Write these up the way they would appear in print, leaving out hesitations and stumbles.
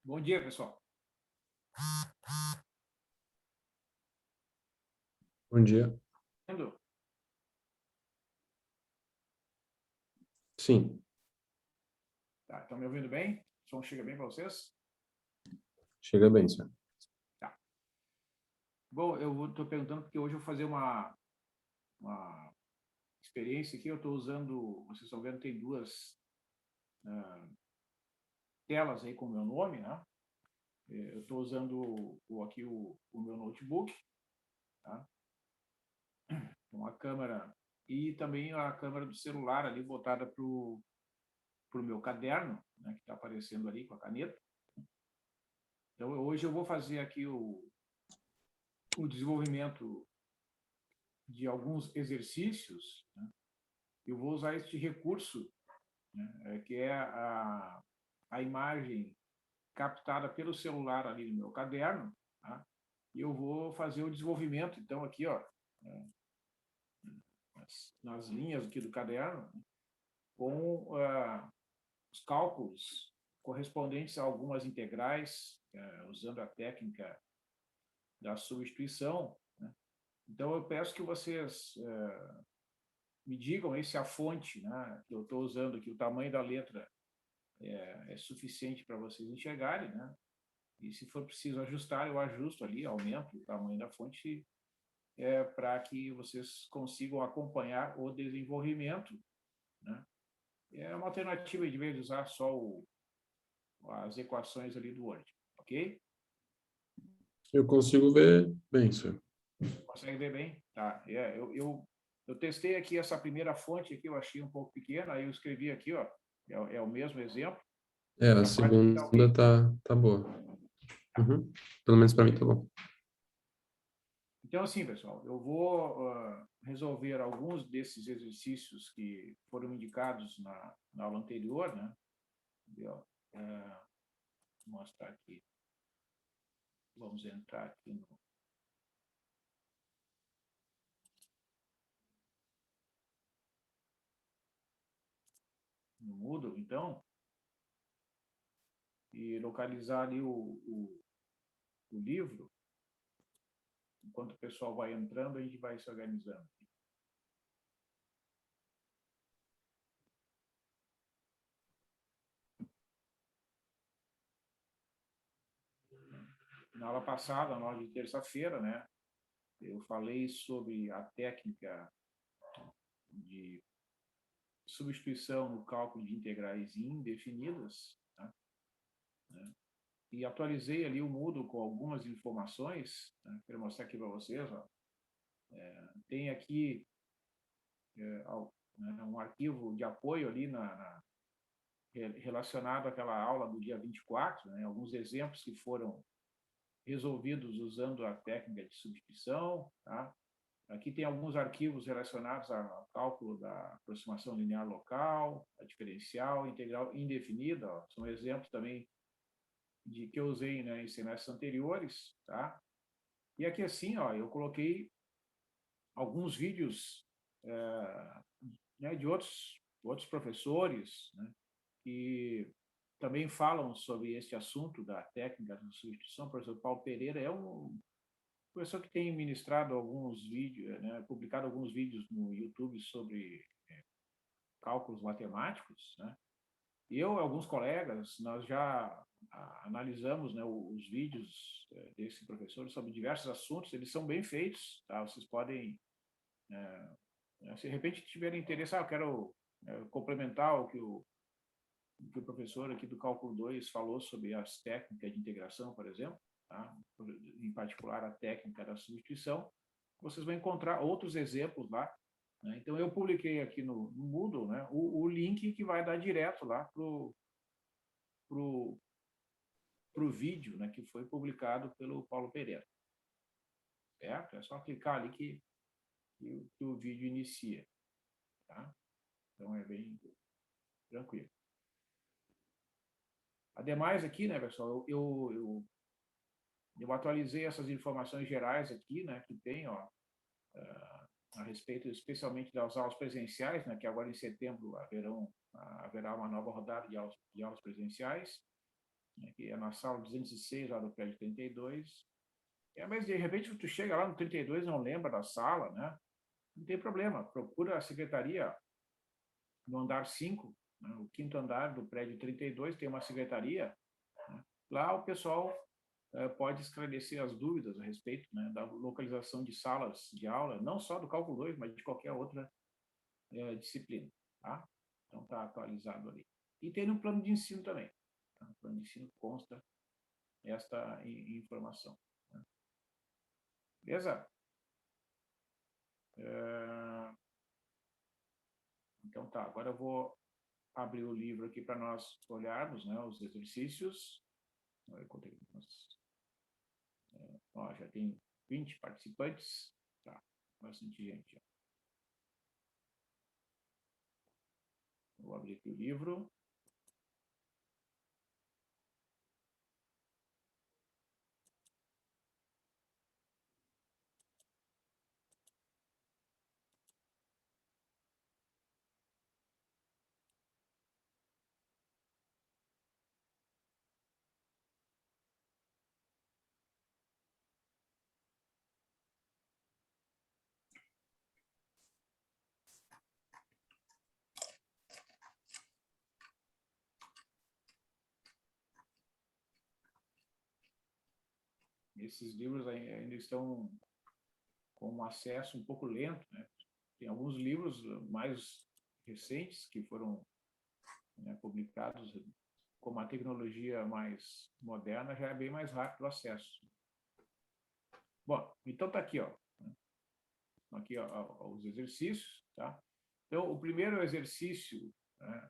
Bom dia, pessoal. Bom dia. Entendeu? Sim, Tá, estão me ouvindo bem? O som chega bem para vocês? chega bem, senhor. Tá. Bom, eu estou perguntando porque hoje eu vou fazer uma experiência aqui. Eu estou usando, vocês estão vendo, tem duas telas aí com o meu nome, né? Eu estou usando aqui o meu notebook, tá? Uma câmera e também a câmera do celular ali botada para o meu caderno, né, que está aparecendo ali com a caneta. Então, hoje eu vou fazer aqui o desenvolvimento de alguns exercícios, né? Eu vou usar este recurso, né, que é a imagem captada pelo celular ali no meu caderno, tá? E eu vou fazer o desenvolvimento, então, aqui, ó, nas linhas aqui do caderno, com os cálculos correspondentes a algumas integrais, usando a técnica da substituição, né? Então, eu peço que vocês me digam aí se a fonte, né, que eu estou usando aqui, o tamanho da letra é suficiente para vocês enxergarem, né? E se for preciso ajustar, eu ajusto ali, aumento o tamanho da fonte para que vocês consigam acompanhar o desenvolvimento, né? É uma alternativa de vez de usar só as equações ali do Word, ok? Eu consigo ver bem, senhor. Consegue ver bem? Tá. Eu testei aqui essa primeira fonte aqui, eu achei um pouco pequena, aí eu escrevi aqui, ó, é o mesmo exemplo. É, a Essa parte aqui tá segunda ok? tá boa. Uhum. Pelo menos para mim tá bom. Então, assim, pessoal, eu vou resolver alguns desses exercícios que foram indicados na aula anterior, né? Vou mostrar aqui. Vamos entrar aqui no Moodle, então, e localizar ali o livro. Enquanto o pessoal vai entrando, a gente vai se organizando. Na aula passada, na aula de terça-feira, né, eu falei sobre a técnica de substituição no cálculo de integrais indefinidas, né, e atualizei ali o Moodle com algumas informações, né, quero mostrar aqui para vocês. Ó. Tem aqui né, um arquivo de apoio ali relacionado àquela aula do dia 24, né, alguns exemplos que foram resolvidos usando a técnica de substituição, tá? Aqui tem alguns arquivos relacionados ao cálculo da aproximação linear local, a diferencial, integral indefinida, ó, são exemplos também de que eu usei, né, em semestres anteriores, tá? E aqui assim, ó, eu coloquei alguns vídeos né, de outros professores, né, que também falam sobre este assunto da técnica de substituição. O professor Paulo Pereira é um professor que tem ministrado alguns vídeos, né, publicado alguns vídeos no YouTube sobre cálculos matemáticos, né? E eu e alguns colegas, nós já analisamos, né, os vídeos desse professor sobre diversos assuntos. Eles são bem feitos, tá? Vocês podem, se de repente tiverem interesse, eu quero complementar o que o professor aqui do Cálculo 2 falou sobre as técnicas de integração, por exemplo, tá? Em particular a técnica da substituição. vocês vão encontrar outros exemplos lá, né? Então, eu publiquei aqui no Moodle, né, o link que vai dar direto lá para o vídeo, né, que foi publicado pelo Paulo Pereira. Certo? É só clicar ali que o vídeo inicia. Tá? Então, é bem tranquilo. Ademais, aqui, né, pessoal, eu atualizei essas informações gerais aqui, né, que tem, ó, a respeito especialmente das aulas presenciais, né, que agora em setembro haverá uma nova rodada de aulas presenciais, né, que é na sala 206, lá do prédio 32. Mas, de repente, tu chega lá no 32 e não lembra da sala, né? Não tem problema, procura a secretaria no andar 5, né, o quinto andar do prédio 32, tem uma secretaria, né? Lá o pessoal pode esclarecer as dúvidas a respeito, né, da localização de salas de aula, não só do cálculo 2, mas de qualquer outra disciplina. Tá? Então, está atualizado ali. E tem no plano de ensino também. Tá? No plano de ensino consta esta informação. Né? Beleza? Então, tá. Agora eu vou abrir o livro aqui para nós olharmos, né, os exercícios. Ó, já tem 20 participantes. Tá, bastante gente. Ó. Vou abrir aqui o livro. Esses livros ainda estão com um acesso um pouco lento, né? Tem alguns livros mais recentes que foram, né, publicados com uma tecnologia mais moderna, já é bem mais rápido o acesso. Bom, então tá aqui, ó. Aqui, ó, os exercícios, tá? Então, o primeiro exercício, né,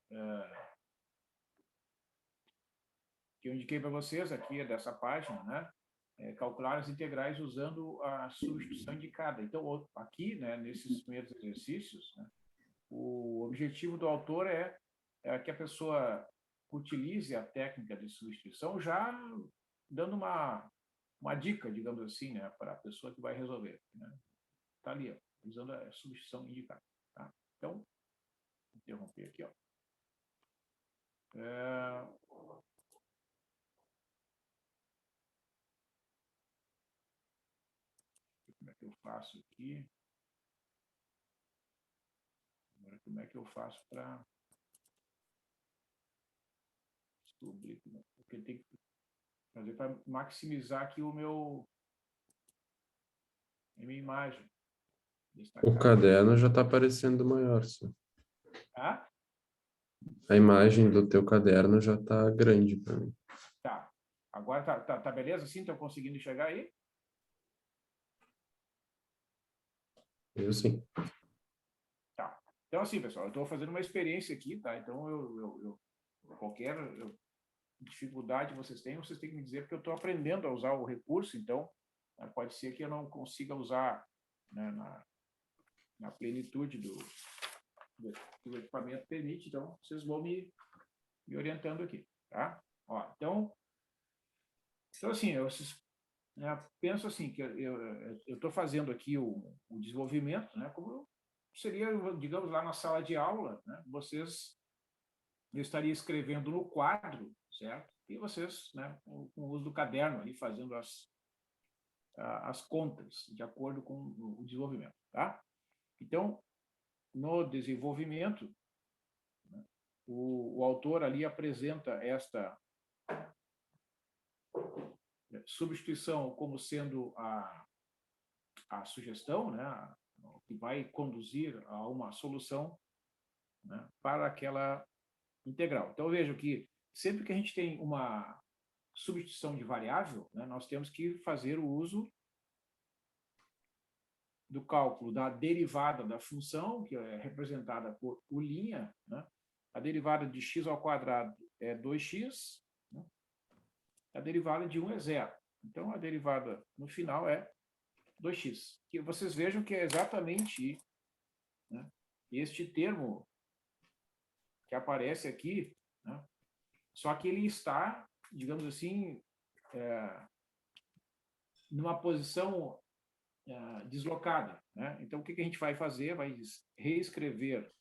que eu indiquei para vocês aqui é dessa página, né? Calcular as integrais usando a substituição indicada. Então, aqui, né, nesses primeiros exercícios, né, o objetivo do autor é que a pessoa utilize a técnica de substituição já dando uma dica, digamos assim, né, para a pessoa que vai resolver. Né? Tá ali, ó, usando a substituição indicada. Tá? Então, vou interromper aqui, ó. Como é que eu faço aqui? Agora, como é que eu faço para descobrir? Porque tem que fazer para maximizar aqui a minha imagem. O caderno já está aparecendo maior, só. Ah? A imagem do teu caderno já está grande para mim. Tá. Agora tá beleza assim? Estão conseguindo enxergar aí? Eu sim. Tá. Então, assim, pessoal, eu estou fazendo uma experiência aqui, tá? Então, qualquer dificuldade vocês têm que me dizer, porque eu estou aprendendo a usar o recurso, então pode ser que eu não consiga usar, né, na plenitude do equipamento permite, então vocês vão me orientando aqui, tá? Ó, então assim, eu penso assim, que eu estou fazendo aqui o desenvolvimento, né, como seria, digamos, lá na sala de aula, né, eu estaria escrevendo no quadro, certo? E vocês, né, com o uso do caderno ali, fazendo as contas, de acordo com o desenvolvimento, tá? Então, no desenvolvimento, né, o autor ali apresenta esta substituição como sendo a sugestão, né, que vai conduzir a uma solução, né, para aquela integral. Então, vejo que sempre que a gente tem uma substituição de variável, né, nós temos que fazer o uso do cálculo da derivada da função, que é representada por U', né? A derivada de x ao quadrado é 2x, né? A derivada de 1 é 0. Então, a derivada no final é 2x. Que vocês vejam que é exatamente, né, este termo que aparece aqui, né? Só que ele está, digamos assim, numa posição deslocada, né? Então, o que a gente vai fazer? Vai reescrever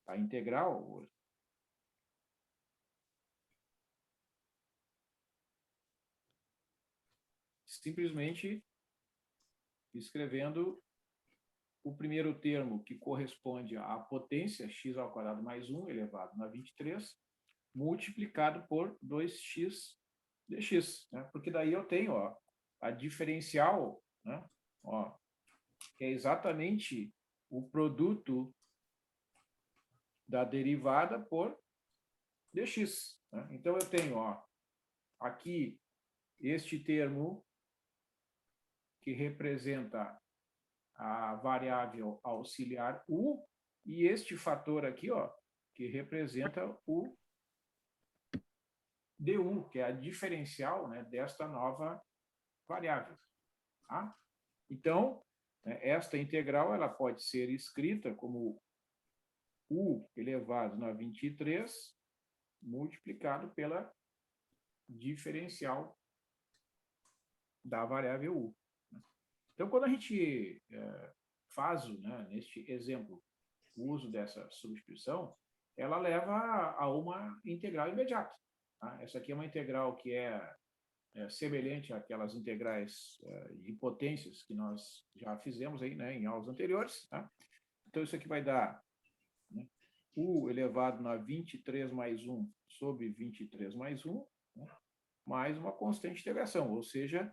a integral, simplesmente escrevendo o primeiro termo, que corresponde à potência, x ao quadrado mais 1 elevado a 23, multiplicado por 2x dx, né? Porque daí eu tenho, ó, a diferencial, né? Ó, que é exatamente o produto da derivada por dx, né? Então, eu tenho, ó, aqui este termo que representa a variável auxiliar u, e este fator aqui, ó, que representa o du, que é a diferencial, né, desta nova variável. Tá? Então, esta integral ela pode ser escrita como u elevado a 23 multiplicado pela diferencial da variável u. Então, quando a gente faz, né, neste exemplo, o uso dessa substituição, ela leva a uma integral imediata. Tá? Essa aqui é uma integral que é semelhante àquelas integrais de potências que nós já fizemos aí, né, em aulas anteriores. Tá? Então, isso aqui vai dar, né, u elevado a 23 mais 1 sobre 23 mais 1, né, mais uma constante de integração, ou seja,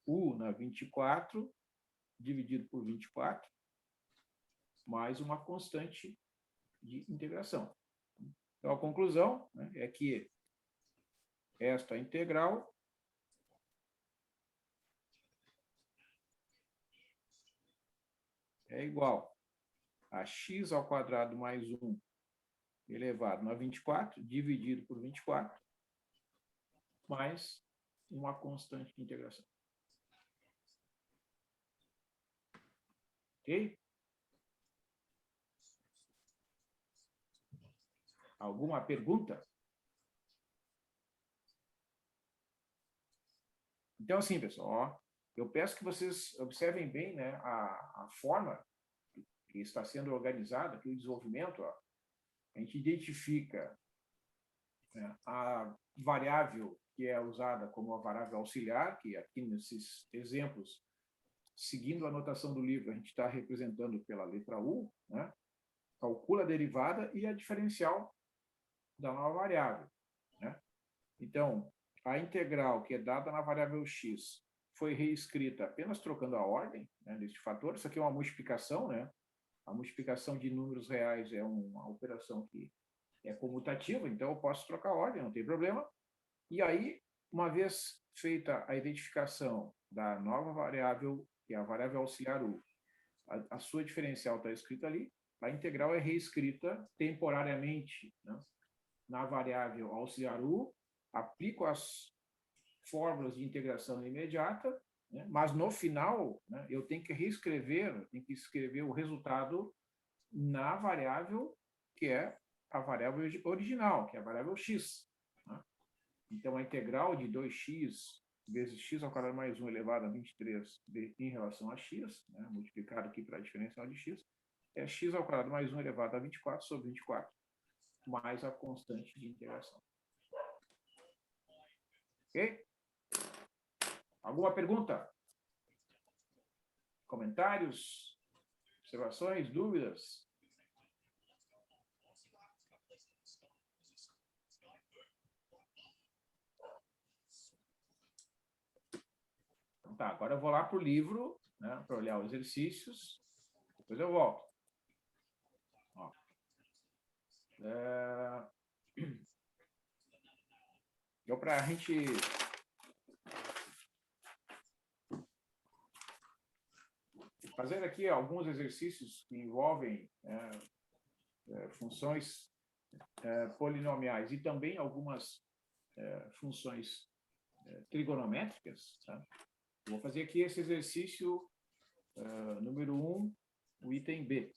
u na 24 dividido por 24, mais uma constante de integração. Então, a conclusão, né, é que esta integral é igual a x ao quadrado mais 1 elevado a 24, dividido por 24, mais uma constante de integração. Ok? Alguma pergunta? Então, assim, pessoal, ó, eu peço que vocês observem bem, né, a forma que está sendo organizada, aqui o desenvolvimento. Ó, a gente identifica, né, a variável que é usada como a variável auxiliar, que aqui nesses exemplos, seguindo a anotação do livro, a gente está representando pela letra U, né? Calcula a derivada e a diferencial da nova variável, né? Então, a integral que é dada na variável x foi reescrita apenas trocando a ordem, né, deste fator. Isso aqui é uma multiplicação, né? A multiplicação de números reais é uma operação que é comutativa, então eu posso trocar a ordem, não tem problema. E aí, uma vez feita a identificação da nova variável, que é a variável auxiliar u, a sua diferencial está escrita ali, a integral é reescrita temporariamente, né, na variável auxiliar u, aplico as fórmulas de integração imediata, né, mas no final, né, eu tenho que escrever o resultado na variável que é a variável original, que é a variável x. Né? Então, a integral de 2x vezes x ao quadrado mais 1 elevado a 23 em relação a x, né, multiplicado aqui para a diferencial de x, é x ao quadrado mais 1 elevado a 24 sobre 24, mais a constante de integração. Ok? Alguma pergunta? Comentários? Observações? Dúvidas? Então, tá, agora eu vou lá para o livro, né, para olhar os exercícios, depois eu volto. Ó. Então, para a gente fazer aqui alguns exercícios que envolvem funções polinomiais e também algumas funções trigonométricas. Tá? Vou fazer aqui esse exercício número 1, o item B.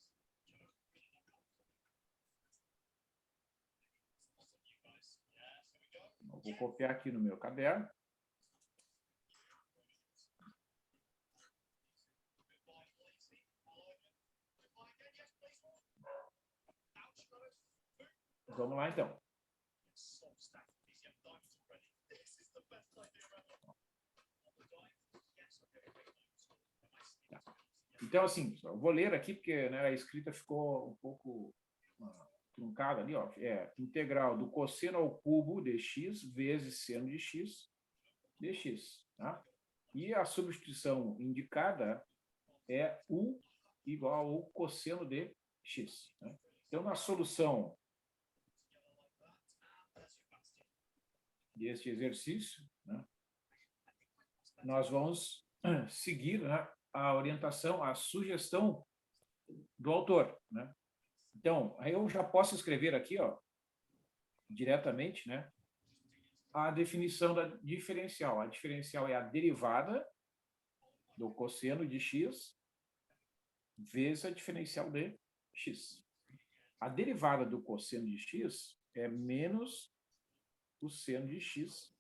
Eu vou copiar aqui no meu caderno. Vamos lá, então. Então, assim, eu vou ler aqui, porque né, a escrita ficou um pouco truncada ali. Ó. É integral do cosseno ao cubo de x vezes seno de x dx. Tá? E a substituição indicada é u igual ao cosseno de x. Né? Então, na solução deste exercício, né, nós vamos seguir, né, a orientação, a sugestão do autor. Né? Então, aí eu já posso escrever aqui, ó, diretamente, né, a definição da diferencial. A diferencial é a derivada do cosseno de x vezes a diferencial de x. A derivada do cosseno de x é menos o seno de x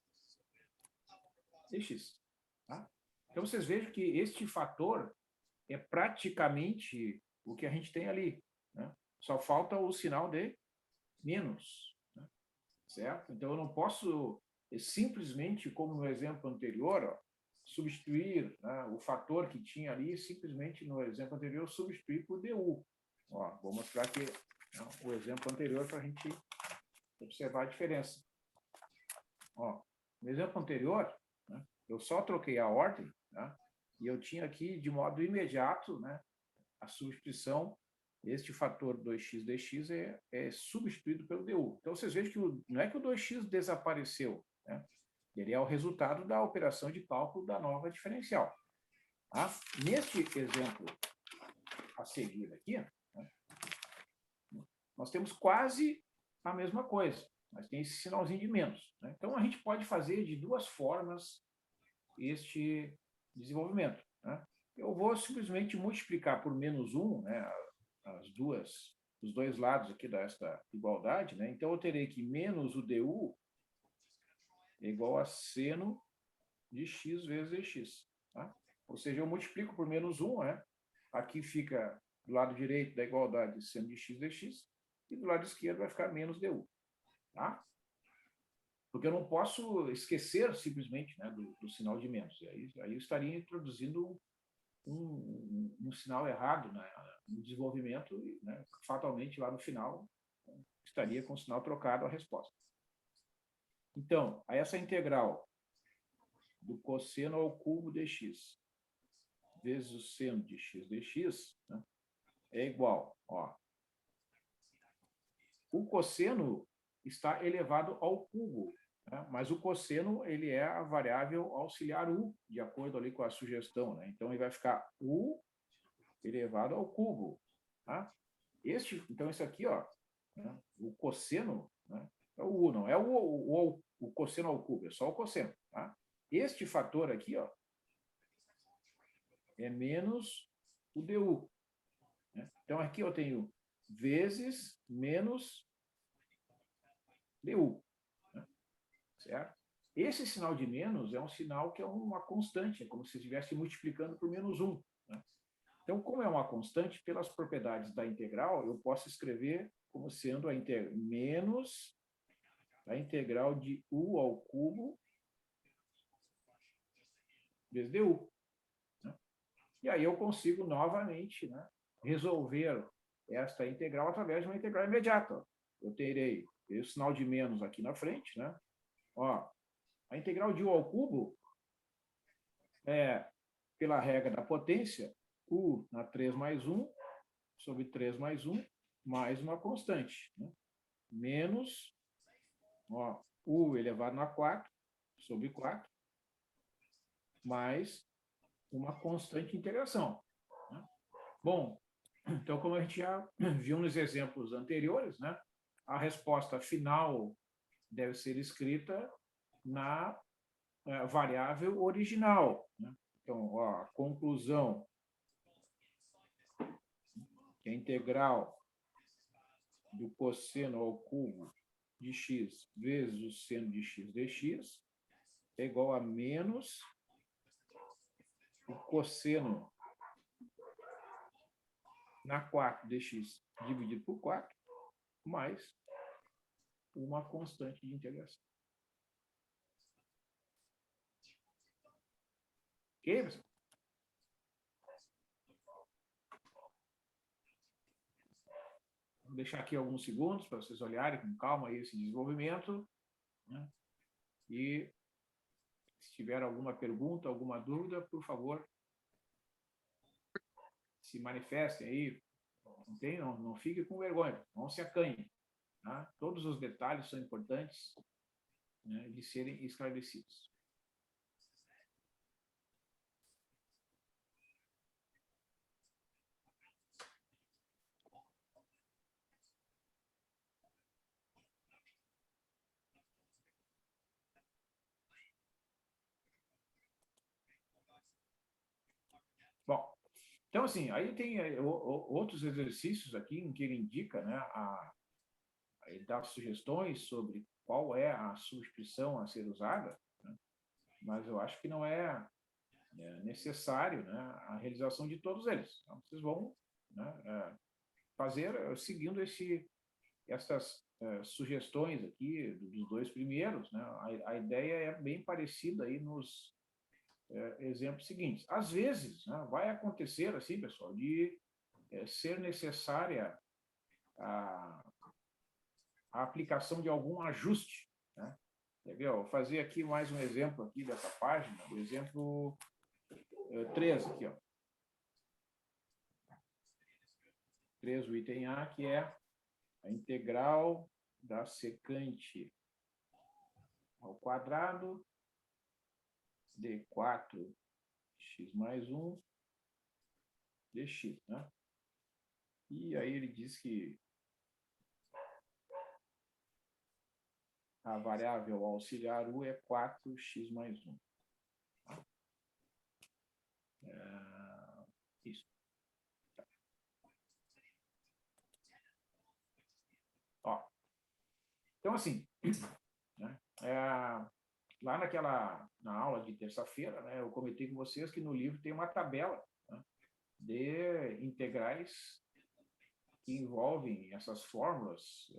dx. Tá? Então, vocês vejam que este fator é praticamente o que a gente tem ali. Né? Só falta o sinal de menos. Né? Certo? Então, eu não posso simplesmente, como no exemplo anterior, ó, substituir, né, o fator que tinha ali, simplesmente no exemplo anterior, substituir por du. Ó, vou mostrar aqui, né, o exemplo anterior para a gente observar a diferença. Ó, no exemplo anterior, né, eu só troquei a ordem, né, e eu tinha aqui, de modo imediato, né, a substituição, este fator 2x dx é substituído pelo du. Então, vocês vejam que não é que o 2x desapareceu, né? Ele é o resultado da operação de cálculo da nova diferencial. Tá? Neste exemplo a seguir aqui, né, nós temos quase a mesma coisa, mas tem esse sinalzinho de menos. Né? Então, a gente pode fazer de duas formas este desenvolvimento. Né? Eu vou simplesmente multiplicar por menos 1, né, os dois lados aqui desta igualdade. Né? Então, eu terei que menos o du é igual a seno de x vezes dx. Tá? Ou seja, eu multiplico por menos 1, né? Aqui fica do lado direito da igualdade seno de x dx, e do lado esquerdo vai ficar menos du. Tá? Porque eu não posso esquecer simplesmente, né, do sinal de menos. Aí eu estaria introduzindo um sinal errado, né, no desenvolvimento, e, né, fatalmente lá no final estaria com o sinal trocado a resposta. Então, essa integral do cosseno ao cubo de x vezes o seno de x dx, né, é igual, ó, o cosseno está elevado ao cubo, né, mas o cosseno ele é a variável auxiliar u, de acordo ali com a sugestão. Né? Então, ele vai ficar u elevado ao cubo. Tá? Então, isso aqui, ó, né, o cosseno, né, é o u, não é o cosseno ao cubo, é só o cosseno. Tá? Este fator aqui, ó, é menos o du. Né? Então, aqui eu tenho vezes menos du. Né? Certo? Esse sinal de menos é um sinal que é uma constante, é como se estivesse multiplicando por menos 1. Né? Então, como é uma constante, pelas propriedades da integral, eu posso escrever como sendo menos a integral de u ao cubo vezes du. Né? E aí eu consigo novamente, né, resolver esta integral através de uma integral imediata. Eu terei o sinal de menos aqui na frente. Né? Ó, a integral de u ao cubo é, pela regra da potência, u na 3 mais 1 sobre 3 mais 1 mais uma constante. Né? Menos, ó, u elevado a 4 sobre 4 mais uma constante de integração. né? Bom, então, como a gente já viu nos exemplos anteriores, né, a resposta final deve ser escrita na variável original, né? Então, ó, a conclusão, que é a integral do cosseno ao cubo de x vezes o seno de x dx é igual a menos o cosseno na 4 dx dividido por 4, mais uma constante de integração. Ok, pessoal? Vou deixar aqui alguns segundos para vocês olharem com calma aí esse desenvolvimento, né? E se tiver alguma pergunta, alguma dúvida, por favor, se manifestem aí. Não fique com vergonha, não se acanhe. Tá? Todos os detalhes são importantes, né, de serem esclarecidos. Bom, então, assim, aí tem outros exercícios aqui em que ele indica, né, ele dá sugestões sobre qual é a substituição a ser usada, né, mas eu acho que não é necessário, né, a realização de todos eles. Então, vocês vão, né, fazer seguindo essas sugestões aqui dos dois primeiros, né? A ideia é bem parecida aí nos exemplos seguintes. Às vezes, né, vai acontecer assim, pessoal, de ser necessária a aplicação de algum ajuste, né? Vou fazer aqui mais um exemplo aqui dessa página, o exemplo 3 aqui, ó. 3, o item A, que é a integral da secante ao quadrado de 4x mais 1 dx, né? E aí ele diz que a variável auxiliar u é 4x mais 1. Tá? Isso. Ó, então, assim, né, lá na aula de terça-feira, né, eu comentei com vocês que no livro tem uma tabela, né, de integrais que envolvem essas fórmulas,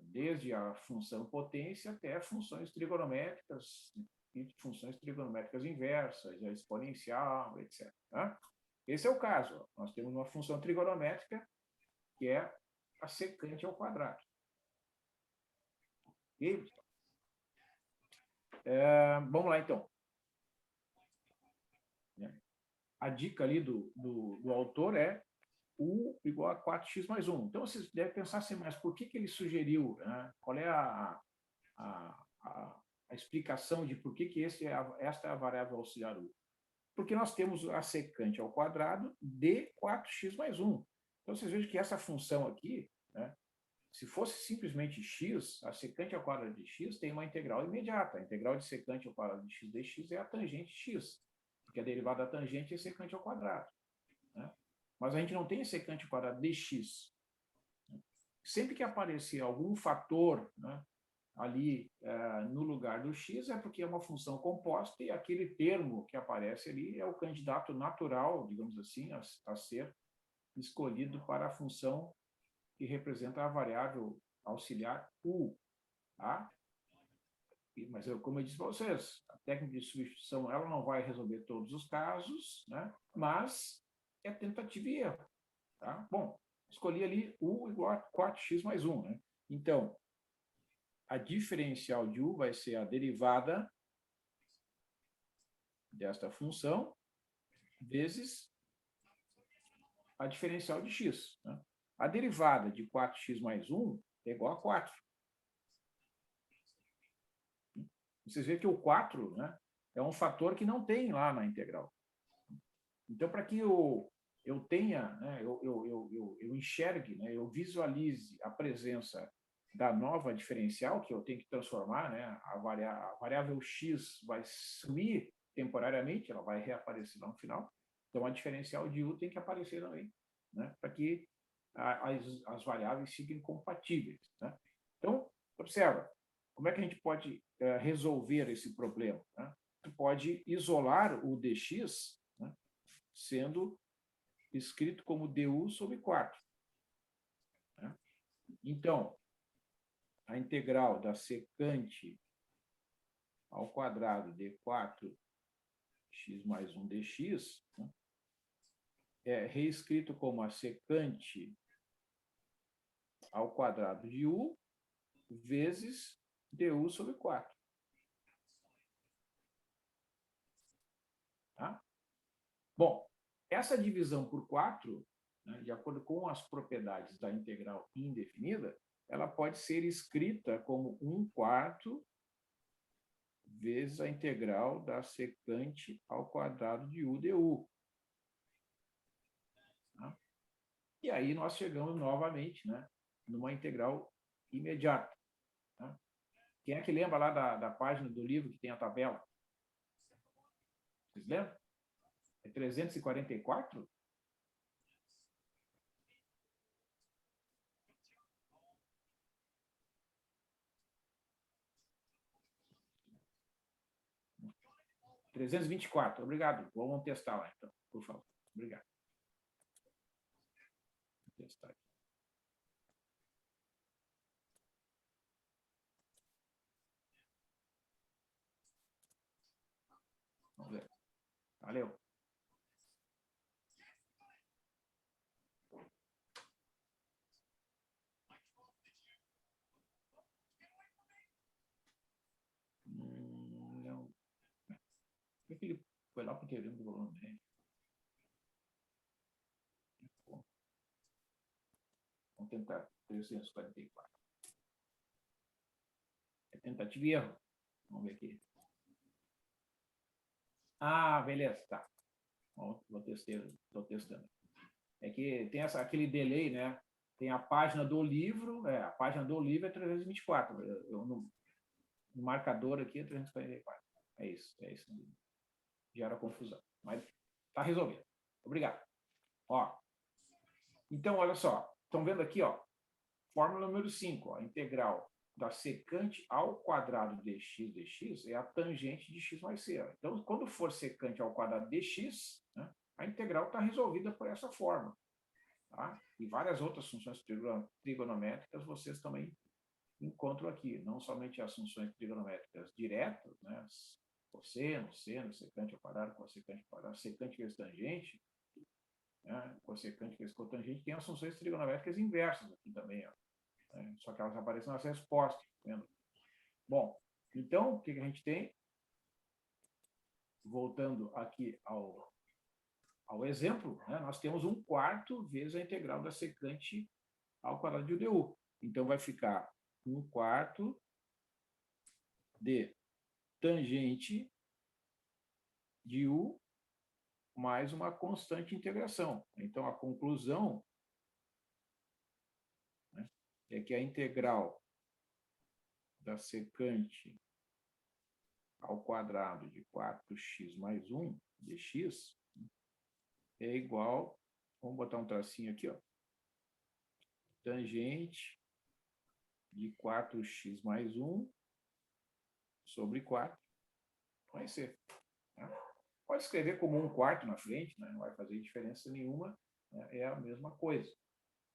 desde a função potência até funções trigonométricas e funções trigonométricas inversas, a exponencial, etc. Tá? Esse é o caso. Nós temos uma função trigonométrica que é a secante ao quadrado. Ok? Vamos lá, então. A dica ali do autor é U igual a 4x mais 1. Então, vocês devem pensar assim, mas por que ele sugeriu? Né? Qual é a explicação de por que esta é a variável auxiliar U? Porque nós temos a secante ao quadrado de 4x mais 1. Então, vocês vejam que essa função aqui, né, se fosse simplesmente x, a secante ao quadrado de x tem uma integral imediata. A integral de secante ao quadrado de x dx é a tangente x, porque a derivada da tangente é secante ao quadrado. Né? Mas a gente não tem secante ao quadrado de x. Sempre que aparecer algum fator, né, ali no lugar do x, é porque é uma função composta e aquele termo que aparece ali é o candidato natural, digamos assim, a ser escolhido para a função que representa a variável auxiliar u. Tá? Mas, como eu disse para vocês, a técnica de substituição ela não vai resolver todos os casos, né? Mas é tentativa e erro. Tá? Bom, escolhi ali u igual a 4x mais 1. Né? Então, a diferencial de u vai ser a derivada desta função vezes a diferencial de x. Né? A derivada de 4x mais 1 é igual a 4. Vocês veem que o 4, né, é um fator que não tem lá na integral. Então, para que eu tenha, né, eu enxergue, né, eu visualize a presença da nova diferencial que eu tenho que transformar, né, a variável x vai sumir temporariamente, ela vai reaparecer lá no final, então a diferencial de u tem que aparecer também, né, para que as variáveis fiquem compatíveis, né? Então, observa, como é que a gente pode resolver esse problema, né? Tu pode isolar o dx, né, sendo escrito como du sobre 4. Né? Então, a integral da secante ao quadrado de 4x mais 1 dx, né, é reescrito como a secante ao quadrado de u vezes du sobre 4. Tá? Bom, essa divisão por 4, né, de acordo com as propriedades da integral indefinida, ela pode ser escrita como 1/4 vezes a integral da secante ao quadrado de u du. Tá? E aí nós chegamos novamente, né, numa integral imediata. Tá? Quem é que lembra lá da página do livro que tem a tabela? Vocês lembram? É 344? (324), obrigado. Vamos testar lá, então, por favor. Obrigado. Vou testar aqui. Vamos ver. Valeu. Não. Por que ele foi lá para o teorema do volume médio? Vamos tentar 344. É tentativa e erro. Vamos ver aqui. Ah, beleza, tá. Estou testando. É que tem aquele delay, né? Tem a página do livro, a página do livro é 324. No marcador aqui é 344. É isso. Gera confusão. Mas está resolvido. Obrigado. Ó, então, olha só. Estão vendo aqui, ó, fórmula número 5, ó, a integral da secante ao quadrado de x dx é a tangente de x mais c. Então, quando for secante ao quadrado dx, né, a integral está resolvida por essa forma. Tá? E várias outras funções trigonométricas vocês também encontram aqui, não somente as funções trigonométricas diretas, né, cosseno, seno, secante ao quadrado, cossecante ao quadrado, secante vezes tangente, né, cossecante vezes cotangente, tem as funções trigonométricas inversas aqui também, ó. Só que elas aparecem nas respostas. Entendeu? Bom, então, o que a gente tem? Voltando aqui ao exemplo, né, nós temos 1/4 vezes a integral da secante ao quadrado de UDU. Então, vai ficar 1/4 de tangente de U mais uma constante integração. Então, a conclusão, né, é que a integral da secante ao quadrado de 4x mais 1 dx é igual, vamos botar um tracinho aqui, ó, tangente de 4x mais 1 sobre 4 vai ser. Né? Pode escrever como 1/4 na frente, né? Não vai fazer diferença nenhuma, né? É a mesma coisa.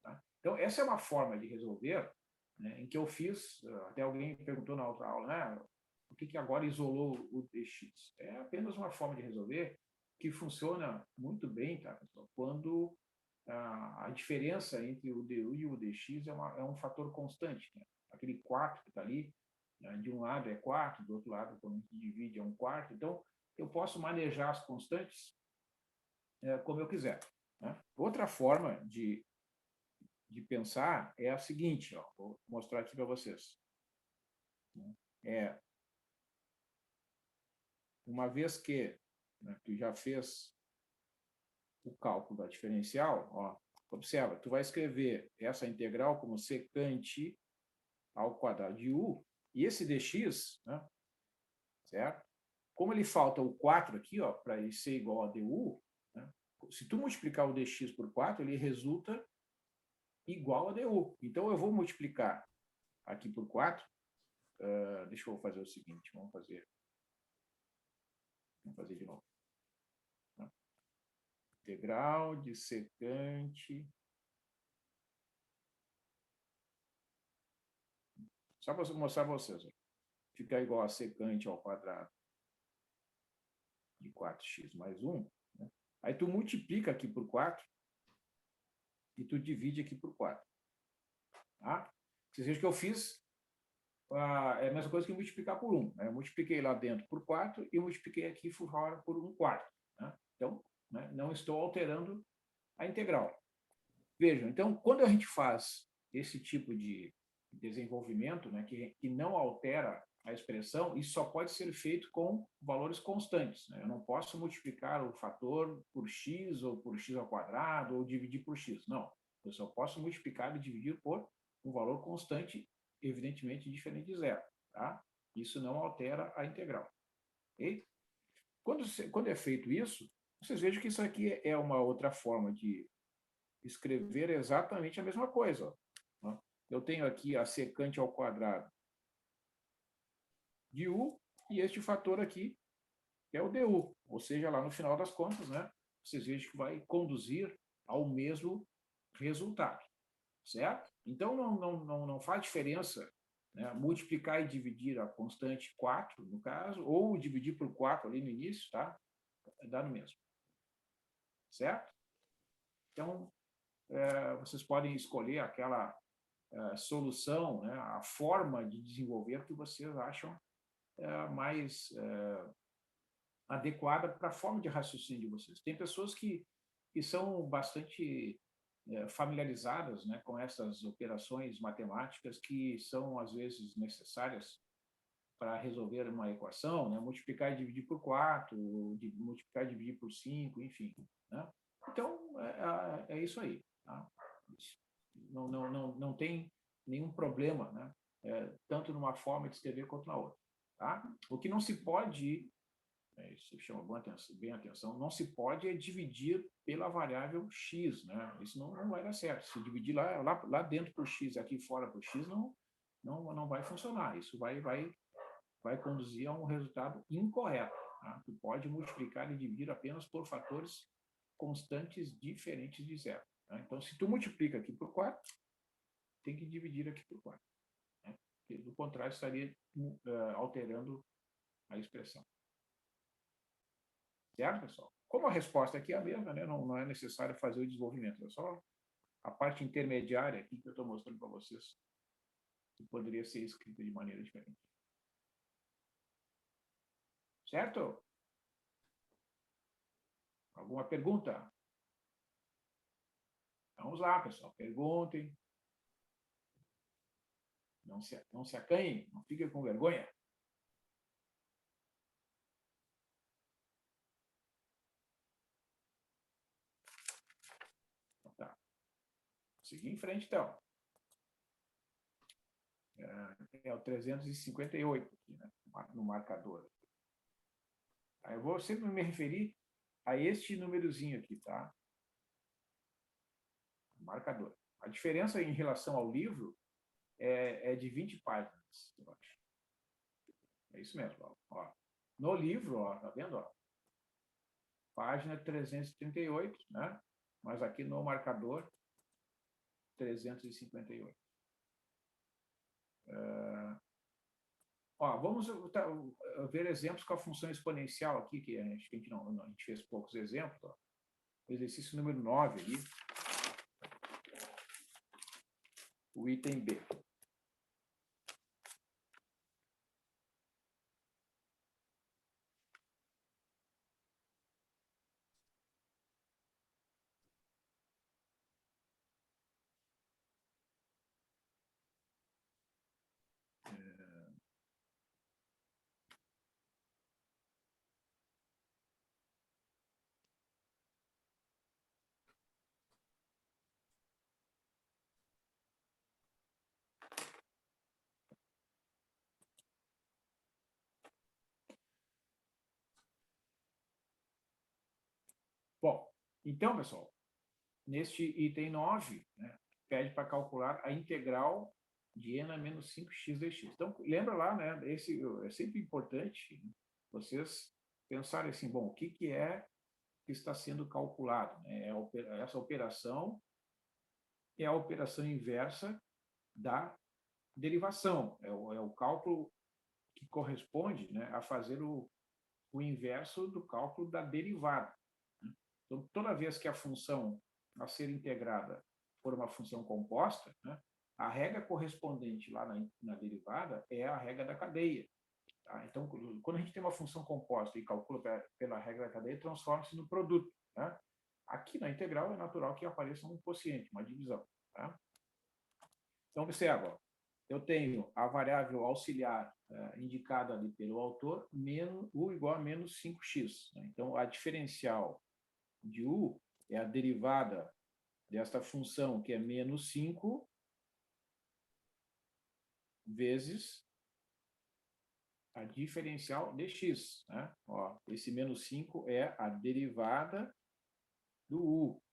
Tá? Então, essa é uma forma de resolver, né, em que eu fiz, até alguém perguntou na outra aula, né, por que agora isolou o dx? É apenas uma forma de resolver que funciona muito bem, tá, pessoal? Quando a diferença entre o du e o dx é um fator constante. Né? Aquele 4 que está ali, né, de um lado é 4, do outro lado, quando a gente divide, é 1/4. Então, eu posso manejar as constantes como eu quiser. Né? Outra forma de pensar é a seguinte, ó, vou mostrar aqui para vocês. Uma vez que, né, tu já fez o cálculo da diferencial, ó, observa, tu vai escrever essa integral como secante ao quadrado de u, e esse dx, né, certo? Como ele falta o 4 aqui, ó, para ele ser igual a du, né, se tu multiplicar o dx por 4, ele resulta igual a du. Então, eu vou multiplicar aqui por 4. Deixa eu fazer o seguinte, vamos fazer de novo. Né? Integral de secante. Só para mostrar para vocês. Ó. Fica igual a secante ao quadrado de 4x mais 1. Né? Aí tu multiplica aqui por 4 e tu divide aqui por 4. Tá? Vocês vejam que eu fiz é a mesma coisa que multiplicar por 1. Né? Eu multipliquei lá dentro por 4 e eu multipliquei aqui fora por 1 quarto. Né? Então, né, não estou alterando a integral. Vejam, então, quando a gente faz esse tipo de desenvolvimento, né, que não altera a expressão, isso só pode ser feito com valores constantes. Né? Eu não posso multiplicar o fator por x, ou por x ao quadrado, ou dividir por x. Não. Eu só posso multiplicar e dividir por um valor constante, evidentemente diferente de zero. Tá? Isso não altera a integral. Okay? Quando é feito isso, vocês vejam que isso aqui é uma outra forma de escrever exatamente a mesma coisa. Ó. Eu tenho aqui a secante ao quadrado de u, e este fator aqui é o du. Ou seja, lá no final das contas, né, vocês vejam que vai conduzir ao mesmo resultado. Certo? Então, não faz diferença, né, multiplicar e dividir a constante 4, no caso, ou dividir por 4 ali no início, tá? Dá no mesmo. Certo? Então, vocês podem escolher aquela solução, né, a forma de desenvolver que vocês acham mais adequada para a forma de raciocínio de vocês. Tem pessoas que são bastante familiarizadas, né, com essas operações matemáticas que são, às vezes, necessárias para resolver uma equação, né, multiplicar e dividir por 4, multiplicar e dividir por 5, enfim. Né? Então, é isso aí. Tá? Não tem nenhum problema, né? Tanto numa forma de escrever quanto na outra. Tá? O que não se pode, isso chama bem atenção, não se pode dividir pela variável x. Né? Isso não vai dar certo. Se dividir lá dentro por x, aqui fora por x, não vai funcionar. Isso vai conduzir a um resultado incorreto. Tá? Tu pode multiplicar e dividir apenas por fatores constantes diferentes de zero. Tá? Então, se tu multiplica aqui por 4, tem que dividir aqui por 4. Né? Porque, do contrário, estaria alterando a expressão. Certo, pessoal? Como a resposta aqui é a mesma, né? Não é necessário fazer o desenvolvimento. É só a parte intermediária aqui que eu estou mostrando para vocês, que poderia ser escrita de maneira diferente. Certo? Alguma pergunta? Vamos lá, pessoal. Perguntem. Não se acanhem, não fiquem com vergonha. Então, tá. Seguir em frente, então. É o 358 aqui, né? No marcador. Aí eu vou sempre me referir a este númerozinho aqui, tá? Marcador. A diferença em relação ao livro é de 20 páginas, eu acho. É isso mesmo. Ó. No livro, ó, tá vendo? Ó? Página 338, né? Mas aqui no marcador, 358. Ó, vamos ver exemplos com a função exponencial aqui, que a gente fez poucos exemplos. Ó. Exercício número 9 ali. O item B. Bom, então, pessoal, neste item 9, né, pede para calcular a integral de n a menos 5x dx. Então, lembra lá, né, é sempre importante vocês pensarem assim, bom, o que é que está sendo calculado? Né? Essa operação é a operação inversa da derivação, é o cálculo que corresponde, né, a fazer o inverso do cálculo da derivada. Né? Então, toda vez que a função a ser integrada for uma função composta, né, a regra correspondente lá na derivada é a regra da cadeia. Tá? Então, quando a gente tem uma função composta e calcula pela regra da cadeia, transforma-se no produto. Tá? Aqui na integral é natural que apareça um quociente, uma divisão. Tá? Então, observa, eu tenho a variável auxiliar indicada ali pelo autor, u igual a menos 5x. Né? Então, a diferencial de u é a derivada desta função, que é menos 5, vezes a diferencial de x. Né? Ó, esse menos 5 é a derivada do u.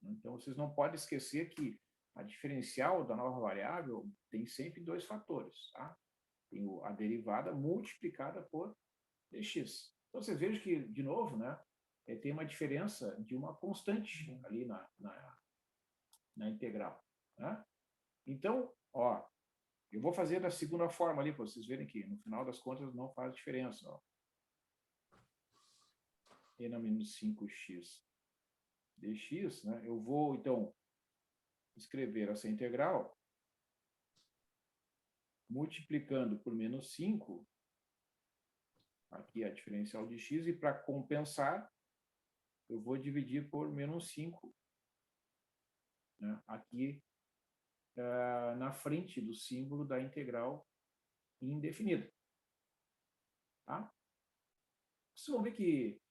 Então, vocês não podem esquecer que a diferencial da nova variável tem sempre dois fatores. Tá? Tem a derivada multiplicada por dx. Então, vocês vejam que, de novo, né, tem uma diferença de uma constante ali na integral. Né? Então, ó, eu vou fazer da segunda forma ali, para vocês verem que, no final das contas, não faz diferença. Ó. E na menos 5x dx, né, eu vou, então, escrever essa integral multiplicando por menos 5, aqui a diferencial de x, e para compensar, eu vou dividir por menos 5, né, aqui na frente do símbolo da integral indefinida. Tá? Vocês vão ver que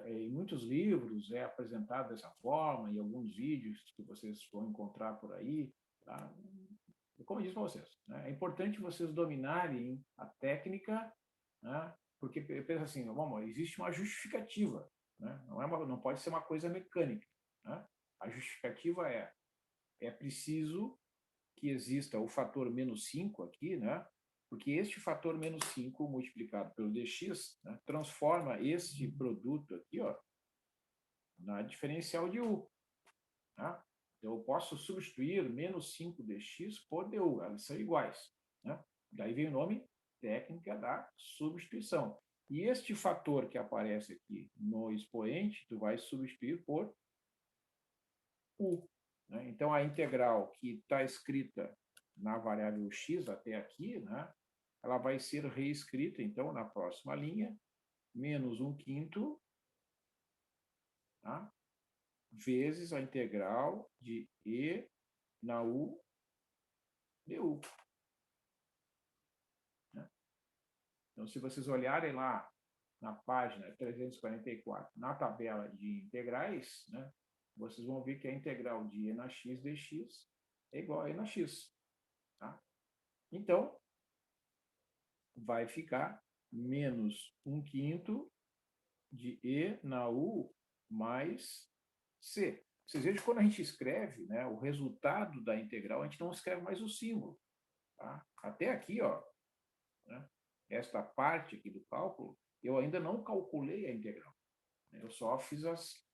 em muitos livros é apresentado dessa forma, em alguns vídeos que vocês vão encontrar por aí. Tá? Como eu disse para vocês, né? É importante vocês dominarem a técnica, né? Porque pensa assim, vamos, existe uma justificativa, né? Não pode ser uma coisa mecânica. Né? A justificativa é preciso que exista o fator menos 5 aqui, né? Porque este fator menos 5 multiplicado pelo dx, né, transforma este produto aqui, ó, na diferencial de u. Tá? Então, eu posso substituir menos 5 dx por du, elas são iguais. Né? Daí vem o nome técnica da substituição. E este fator que aparece aqui no expoente, tu vai substituir por u. Né? Então, a integral que está escrita na variável x até aqui, né, ela vai ser reescrita, então, na próxima linha, menos 1/5, tá? Vezes a integral de e na u du. Né? Então, se vocês olharem lá na página 344, na tabela de integrais, né, vocês vão ver que a integral de e na x dx é igual a e na x. Tá? Então, vai ficar menos 1/5 de e na u mais c. Vocês vejam que quando a gente escreve, né, o resultado da integral, a gente não escreve mais o símbolo. Tá? Até aqui, ó, né, esta parte aqui do cálculo, eu ainda não calculei a integral. Eu só fiz as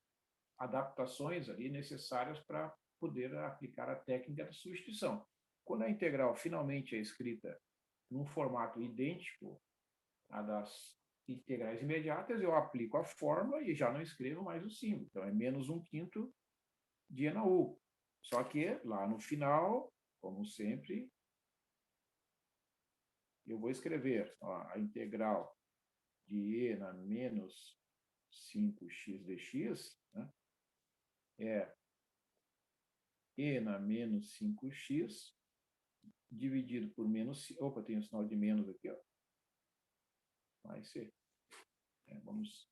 adaptações ali necessárias para poder aplicar a técnica da substituição. Quando a integral finalmente é escrita num formato idêntico à das integrais imediatas, eu aplico a fórmula e já não escrevo mais o símbolo. Então, é menos 1/5 de e na u. Só que, lá no final, como sempre, eu vou escrever a integral de e na menos 5x dx, né, é e na menos 5x dividido por menos... Opa, tem um sinal de menos aqui, ó. Vai ser. Vamos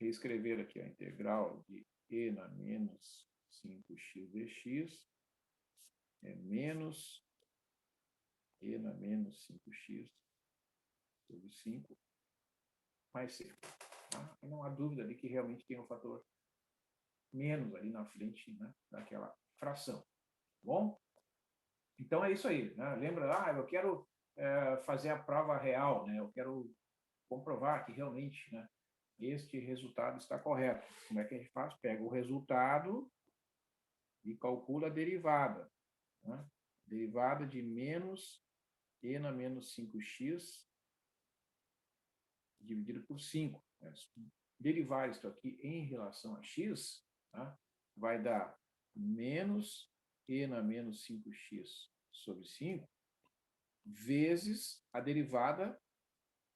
reescrever aqui a integral de e na menos 5x dx é menos e na menos 5x sobre 5 mais c. Tá? Não há dúvida de que realmente tem um fator menos ali na frente, né, daquela fração. Tá bom? Então é isso aí. Né? Lembra, eu quero fazer a prova real, né? Eu quero comprovar que realmente, né, este resultado está correto. Como é que a gente faz? Pega o resultado e calcula a derivada. Né? Derivada de menos e na menos 5x dividido por 5. Né? Derivar isso aqui em relação a x, tá? Vai dar menos e na menos 5x sobre 5 vezes a derivada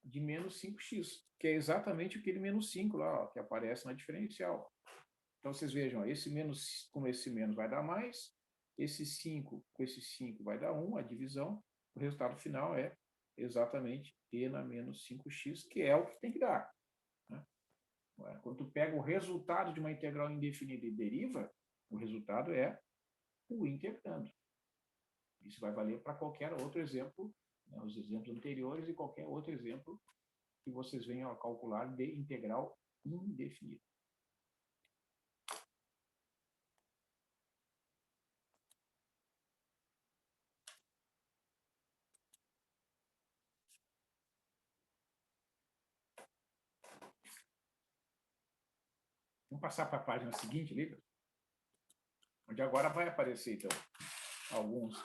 de menos 5x, que é exatamente aquele menos 5 lá, ó, que aparece na diferencial. Então, vocês vejam, ó, esse menos com esse menos vai dar mais, esse 5 com esse 5 vai dar 1, a divisão, o resultado final é exatamente e na menos 5x, que é o que tem que dar. Né? Quando tu pega o resultado de uma integral indefinida e deriva, o resultado é o integrando. Isso vai valer para qualquer outro exemplo, né, os exemplos anteriores e qualquer outro exemplo que vocês venham a calcular de integral indefinida. Vamos passar para a página seguinte, Libra, onde agora vai aparecer, então, alguns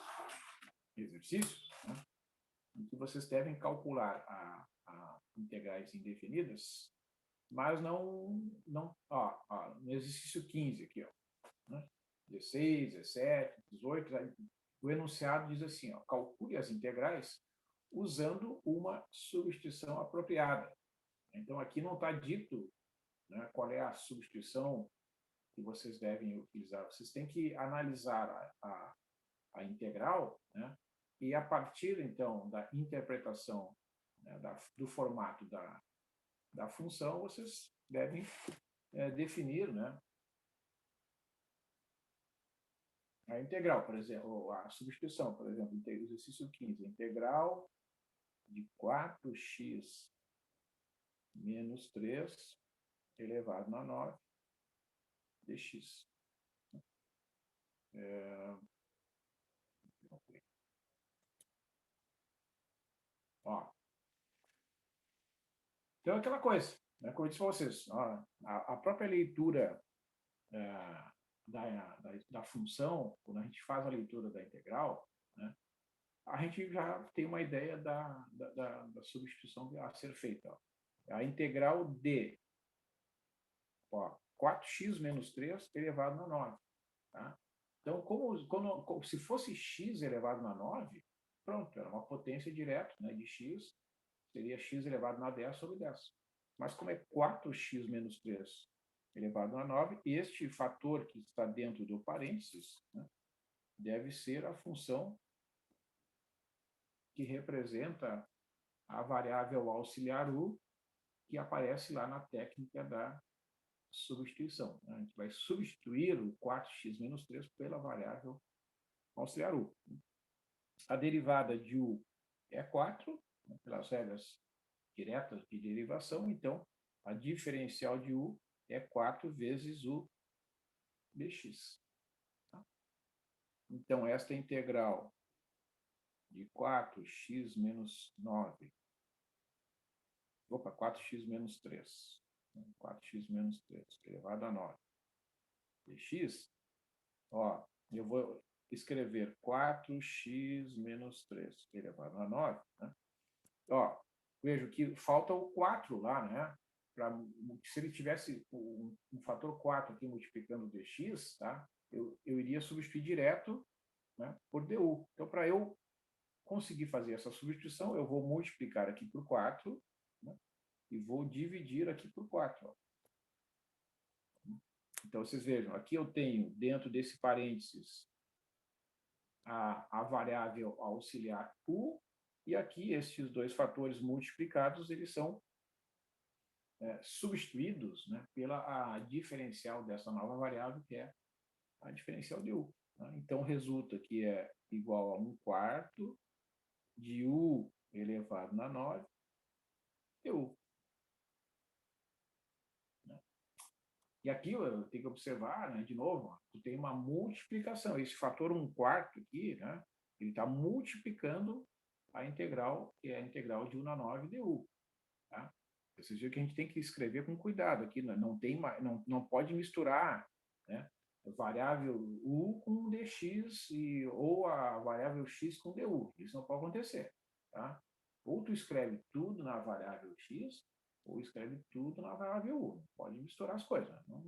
exercícios, né, em que vocês devem calcular a integrais indefinidas, mas no exercício 15 aqui, ó, né, 16, 17, 18, o enunciado diz assim, ó, calcule as integrais usando uma substituição apropriada. Então, aqui não está dito, né, qual é a substituição que vocês devem utilizar. Vocês têm que analisar a integral, né, e a partir, então, da interpretação, né, do formato da função, vocês devem definir, né, a integral, por exemplo, a substituição, por exemplo, exercício 15, integral de 4x menos 3 elevado a 9 dx. Ó, então, aquela coisa, né, como eu disse para vocês, ó, a própria leitura da função, quando a gente faz a leitura da integral, né, a gente já tem uma ideia da substituição a ser feita. Ó. A integral de 4x menos 3 elevado a 9. Tá? Então, se fosse x elevado a 9, pronto, era uma potência direta, né, de x, seria x elevado a 10 sobre 10. Mas como é 4x menos 3 elevado a 9, este fator que está dentro do parênteses, né, deve ser a função que representa a variável auxiliar u, que aparece lá na técnica da substituição. Né? A gente vai substituir o 4x menos 3 pela variável auxiliar u. A derivada de u é 4, né, pelas regras diretas de derivação, então a diferencial de u é 4 vezes u dx. Tá? Então, esta integral de 4x menos 9, 4x menos 3, 4x menos 3, elevado a 9, dx, ó, eu vou escrever 4x menos 3, elevado a 9, né? Ó, vejo que falta o 4 lá, né? Se ele tivesse um fator 4 aqui multiplicando o dx, tá? Eu iria substituir direto, né, por du. Então, para eu conseguir fazer essa substituição, eu vou multiplicar aqui por 4, né, e vou dividir aqui por 4. Ó. Então, vocês vejam, aqui eu tenho, dentro desse parênteses, a variável auxiliar u, e aqui esses dois fatores multiplicados, eles são substituídos, né, pela a diferencial dessa nova variável, que é a diferencial de u. Né? Então, resulta que é igual a 1/4 de u elevado a 9 du. E aqui eu tenho que observar, né, de novo, ó, tu tem uma multiplicação. Esse fator 1/4 aqui, né, ele está multiplicando a integral, que é a integral de 1 na 9 du. Tá? Vocês viram que a gente tem que escrever com cuidado aqui, não pode misturar, né, variável u com dx ou a variável x com du. Isso não pode acontecer. Tá? Ou tu escreve tudo na variável x, ou escreve tudo na variável u. Pode misturar as coisas. Não?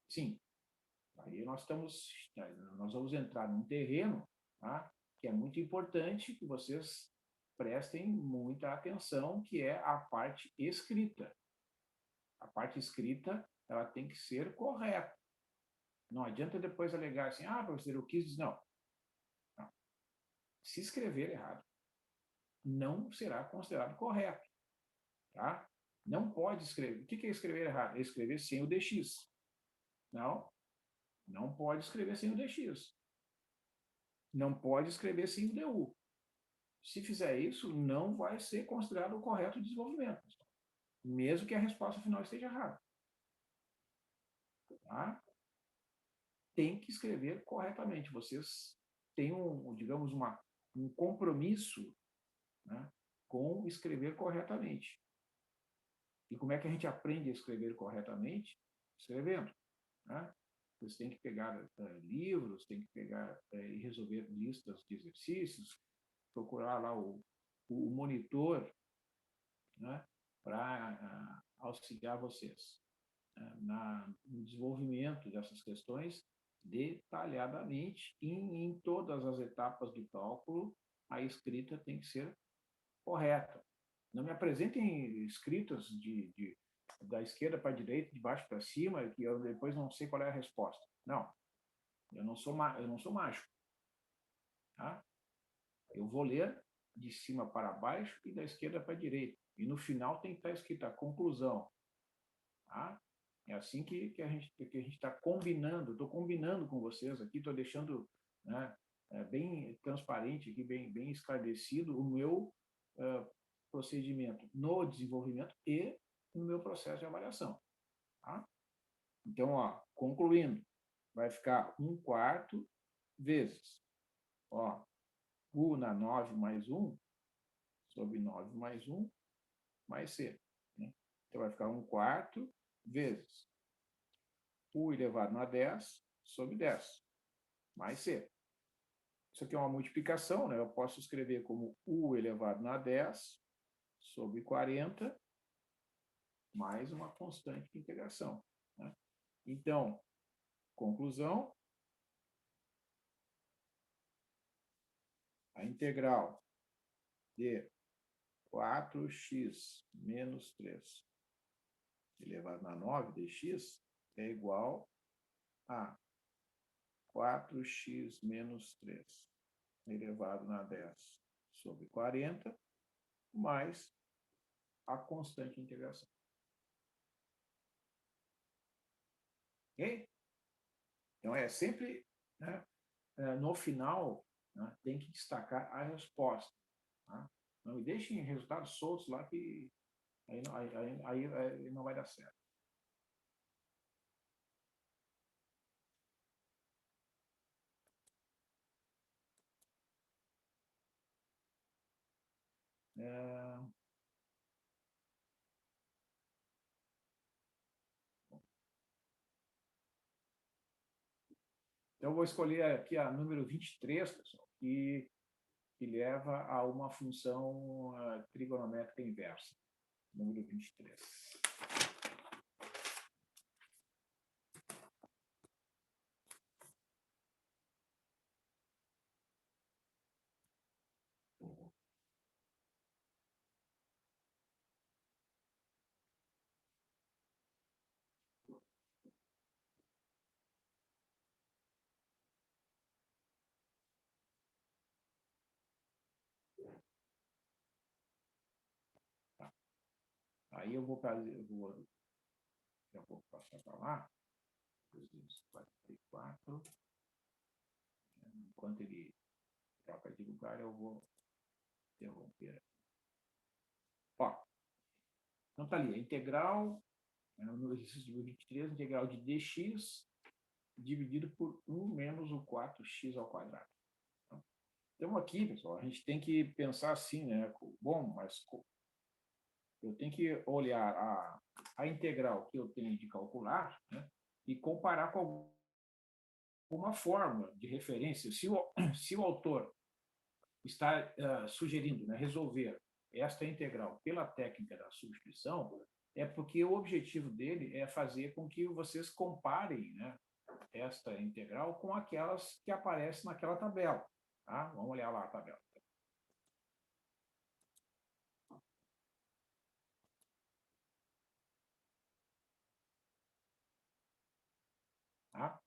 Sim, aí nós vamos entrar num terreno, tá, que é muito importante que vocês prestem muita atenção, que é a parte escrita. A parte escrita, ela tem que ser correta. Não adianta depois alegar assim, professor, eu quis dizer, não. Não. Se escrever errado, não será considerado correto. Tá? Não pode escrever. O que é escrever errado? É escrever sem o dx. Não, não pode escrever sem o dx. Não pode escrever sem o du. Se fizer isso, não vai ser considerado o correto desenvolvimento, mesmo que a resposta final esteja errada. Tá? Tem que escrever corretamente. Vocês têm digamos, um compromisso, né, com escrever corretamente. E como é que a gente aprende a escrever corretamente? Escrevendo. Né? Vocês têm que pegar livros, têm que pegar e resolver listas de exercícios, procurar lá o monitor, né, para auxiliar vocês no desenvolvimento dessas questões detalhadamente e em todas as etapas do cálculo. A escrita tem que ser correta. Não me apresentem escritas da esquerda para a direita, de baixo para cima, que eu depois não sei qual é a resposta. Não, eu não sou mágico. Tá? Eu vou ler de cima para baixo e da esquerda para a direita. E no final tem que estar escrita a conclusão. Tá? É assim que a gente está combinando. Estou combinando com vocês aqui, estou deixando, né, bem transparente aqui, bem esclarecido o meu procedimento no desenvolvimento e no meu processo de avaliação. Tá? Então, concluindo, vai ficar 1/4 vezes u na 9 mais 1 sobre 9 mais 1 mais c. Né? Então, vai ficar 1/4 vezes u elevado a 10 sobre 10 mais c. Isso aqui é uma multiplicação, né? Eu posso escrever como u elevado a 10 sobre 40 mais uma constante de integração. Né? Então, conclusão, a integral de 4x menos 3 elevado a 9 dx é igual a 4x menos 3 elevado a 10 sobre 40 mais a constante de integração. Ok? Então, é sempre, né, no final, né, tem que destacar a resposta. Tá? Não me deixem resultados soltos lá que aí não vai dar certo. Então, eu vou escolher aqui a número 23, pessoal, que leva a uma função trigonométrica inversa. Número 23. Tá. Aí eu vou fazer, já vou passar para lá. 244. Enquanto ele troca de lugar, eu vou interromper. Ó, então tá ali, a integral No exercício de 23, integral de dx dividido por 1 menos o 4x ao quadrado. Então, aqui, pessoal, a gente tem que pensar assim, né? Bom, mas eu tenho que olhar a integral que eu tenho de calcular, né, e comparar com alguma fórmula de referência. Se o autor está sugerindo, né, resolver esta integral pela técnica da substituição, é porque o objetivo dele é fazer com que vocês comparem, né, esta integral com aquelas que aparecem naquela tabela. Tá? Vamos olhar lá a tabela. Tá?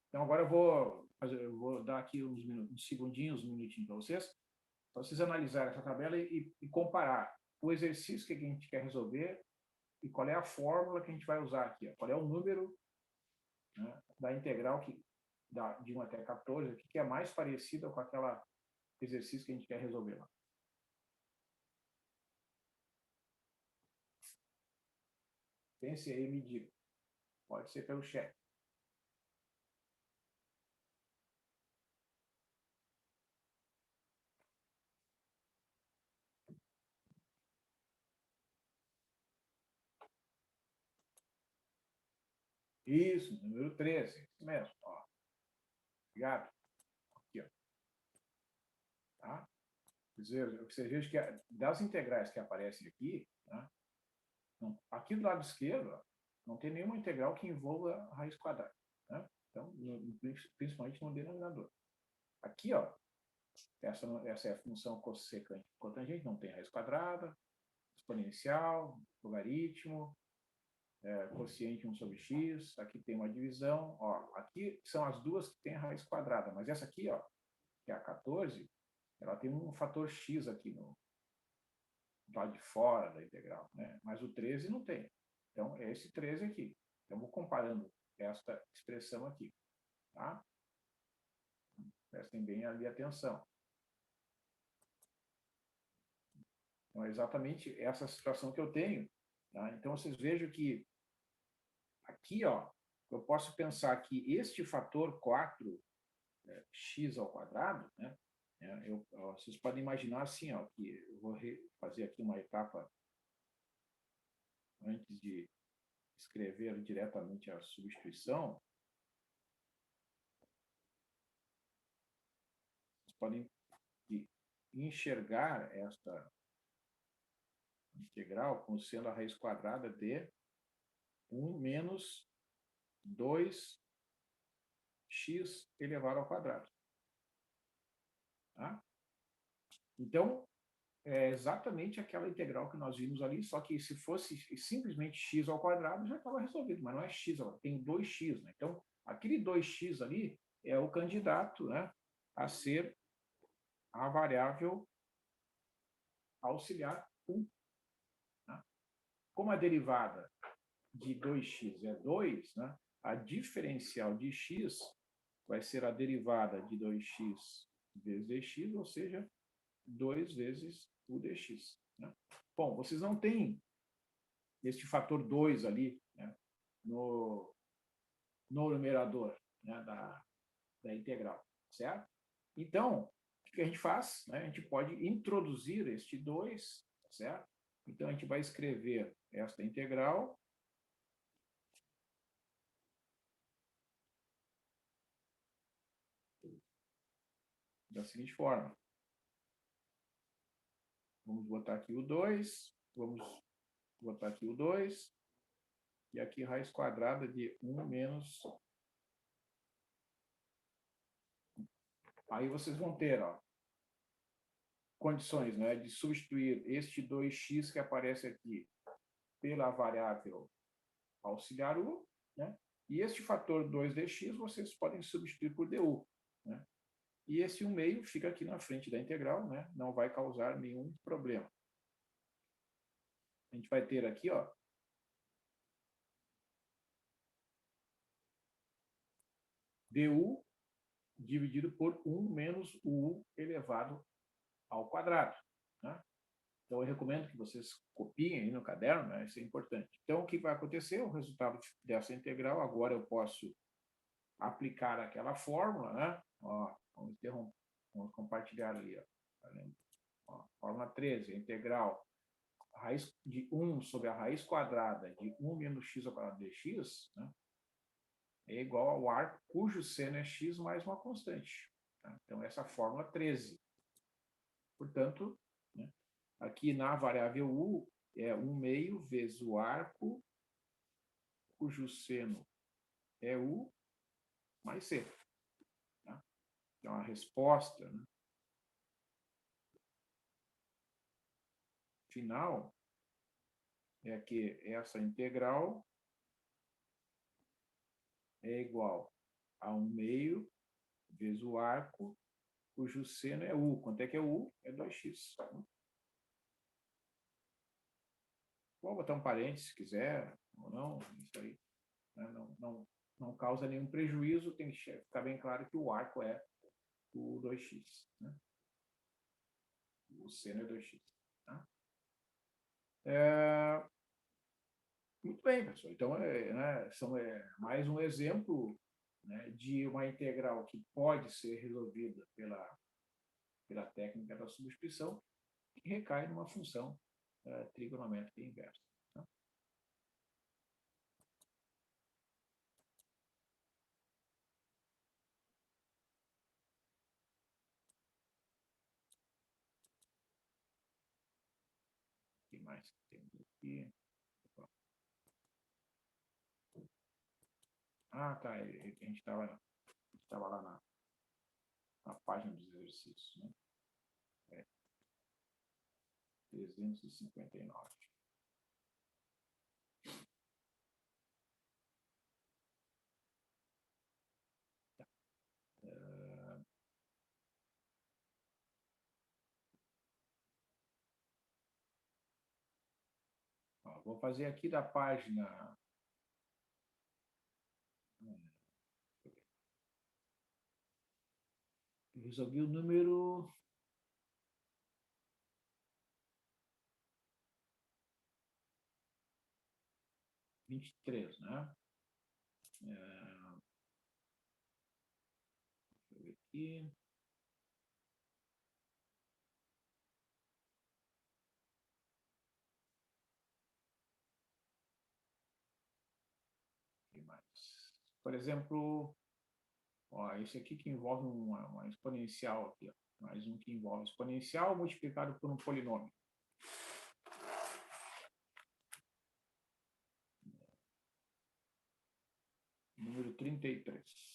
Então, agora eu vou dar aqui uns segundinhos, uns minutinhos para vocês analisarem essa tabela e comparar o exercício que a gente quer resolver e qual é a fórmula que a gente vai usar aqui. Qual é o número, né, da integral de 1 até 14, que é mais parecida com aquele exercício que a gente quer resolver lá. Pense aí e me diga. Pode ser pelo chat. Isso, número 13. Isso mesmo. Ó. Obrigado. Aqui, ó. Tá? Você veja que das integrais que aparecem aqui, né, aqui do lado esquerdo, ó, não tem nenhuma integral que envolva a raiz quadrada. Né? Então, principalmente no denominador. Aqui, ó, essa é a função cossecante cotangente, não tem raiz quadrada, exponencial, logaritmo, quociente 1 sobre x, aqui tem uma divisão. Ó, aqui são as duas que têm raiz quadrada, mas essa aqui, ó, que é a 14, ela tem um fator x aqui no lado de fora da integral, né? Mas o 13 não tem. Então, é esse 13 aqui. Então, vou comparando esta expressão aqui. Tá? Prestem bem ali atenção. Então, é exatamente essa situação que eu tenho. Tá? Então, vocês vejam que aqui, ó, eu posso pensar que este fator 4, x ao quadrado, né, vocês podem imaginar assim, ó, que eu vou fazer aqui uma etapa antes de escrever diretamente a substituição. Vocês podem enxergar esta integral como sendo a raiz quadrada de 1 menos 2x elevado ao quadrado. Tá? Então, é exatamente aquela integral que nós vimos ali, só que se fosse simplesmente x ao quadrado, já estava resolvido, mas não é x, tem 2x. Né? Então, aquele 2x ali é o candidato, né, a ser a variável auxiliar 1. Né? Como a derivada de 2x é 2, né, a diferencial de x vai ser a derivada de 2x vezes dx, ou seja, 2 vezes o dx. Né? Bom, vocês não têm este fator 2 ali, né, no numerador, né, da integral, certo? Então, o que a gente faz? Né? A gente pode introduzir este 2, certo? Então, a gente vai escrever esta integral da seguinte forma. Vamos botar aqui o 2, vamos botar aqui o 2, e aqui raiz quadrada de 1 menos... Aí vocês vão ter, ó, condições, né, de substituir este 2x que aparece aqui pela variável auxiliar u, né, e este fator 2dx vocês podem substituir por du. Né, e esse 1/2 fica aqui na frente da integral, né, não vai causar nenhum problema. A gente vai ter aqui, ó, du dividido por 1 menos u elevado ao quadrado. Né? Então, eu recomendo que vocês copiem aí no caderno, né? Isso é importante. Então, o que vai acontecer? O resultado dessa integral, agora eu posso aplicar aquela fórmula, né? Ó, vamos compartilhar ali, ó. Ó, fórmula 13, a integral a raiz de 1 sobre a raiz quadrada de 1 menos x ao quadrado de x, né? É igual ao arco cujo seno é x mais uma constante. Tá? Então, essa fórmula 13. Portanto, né, aqui na variável u é 1 meio vezes o arco cujo seno é u mais c. Tá? Então, a resposta, né, final é que essa integral é igual a 1 meio vezes o arco cujo seno é u. Quanto é que é u? É 2x. Vou botar um parênteses se quiser, ou não, isso aí, né? Não causa nenhum prejuízo, tem que ficar bem claro que o arco é o 2x, né? O seno é 2x. Tá? Muito bem, pessoal. Então, é mais um exemplo, né, de uma integral que pode ser resolvida pela técnica da substituição, que recai numa função trigonométrica inversa. Tá? O que mais temos aqui? Ah, tá. A gente estava lá na página dos exercícios, né? 359. Ó, vou fazer aqui da página. Eu resolvi o número 23, né? Deixa eu ver aqui. O que mais? Por exemplo, ó, esse aqui que envolve uma exponencial aqui, ó. Mais um que envolve exponencial multiplicado por um polinômio. Número 33.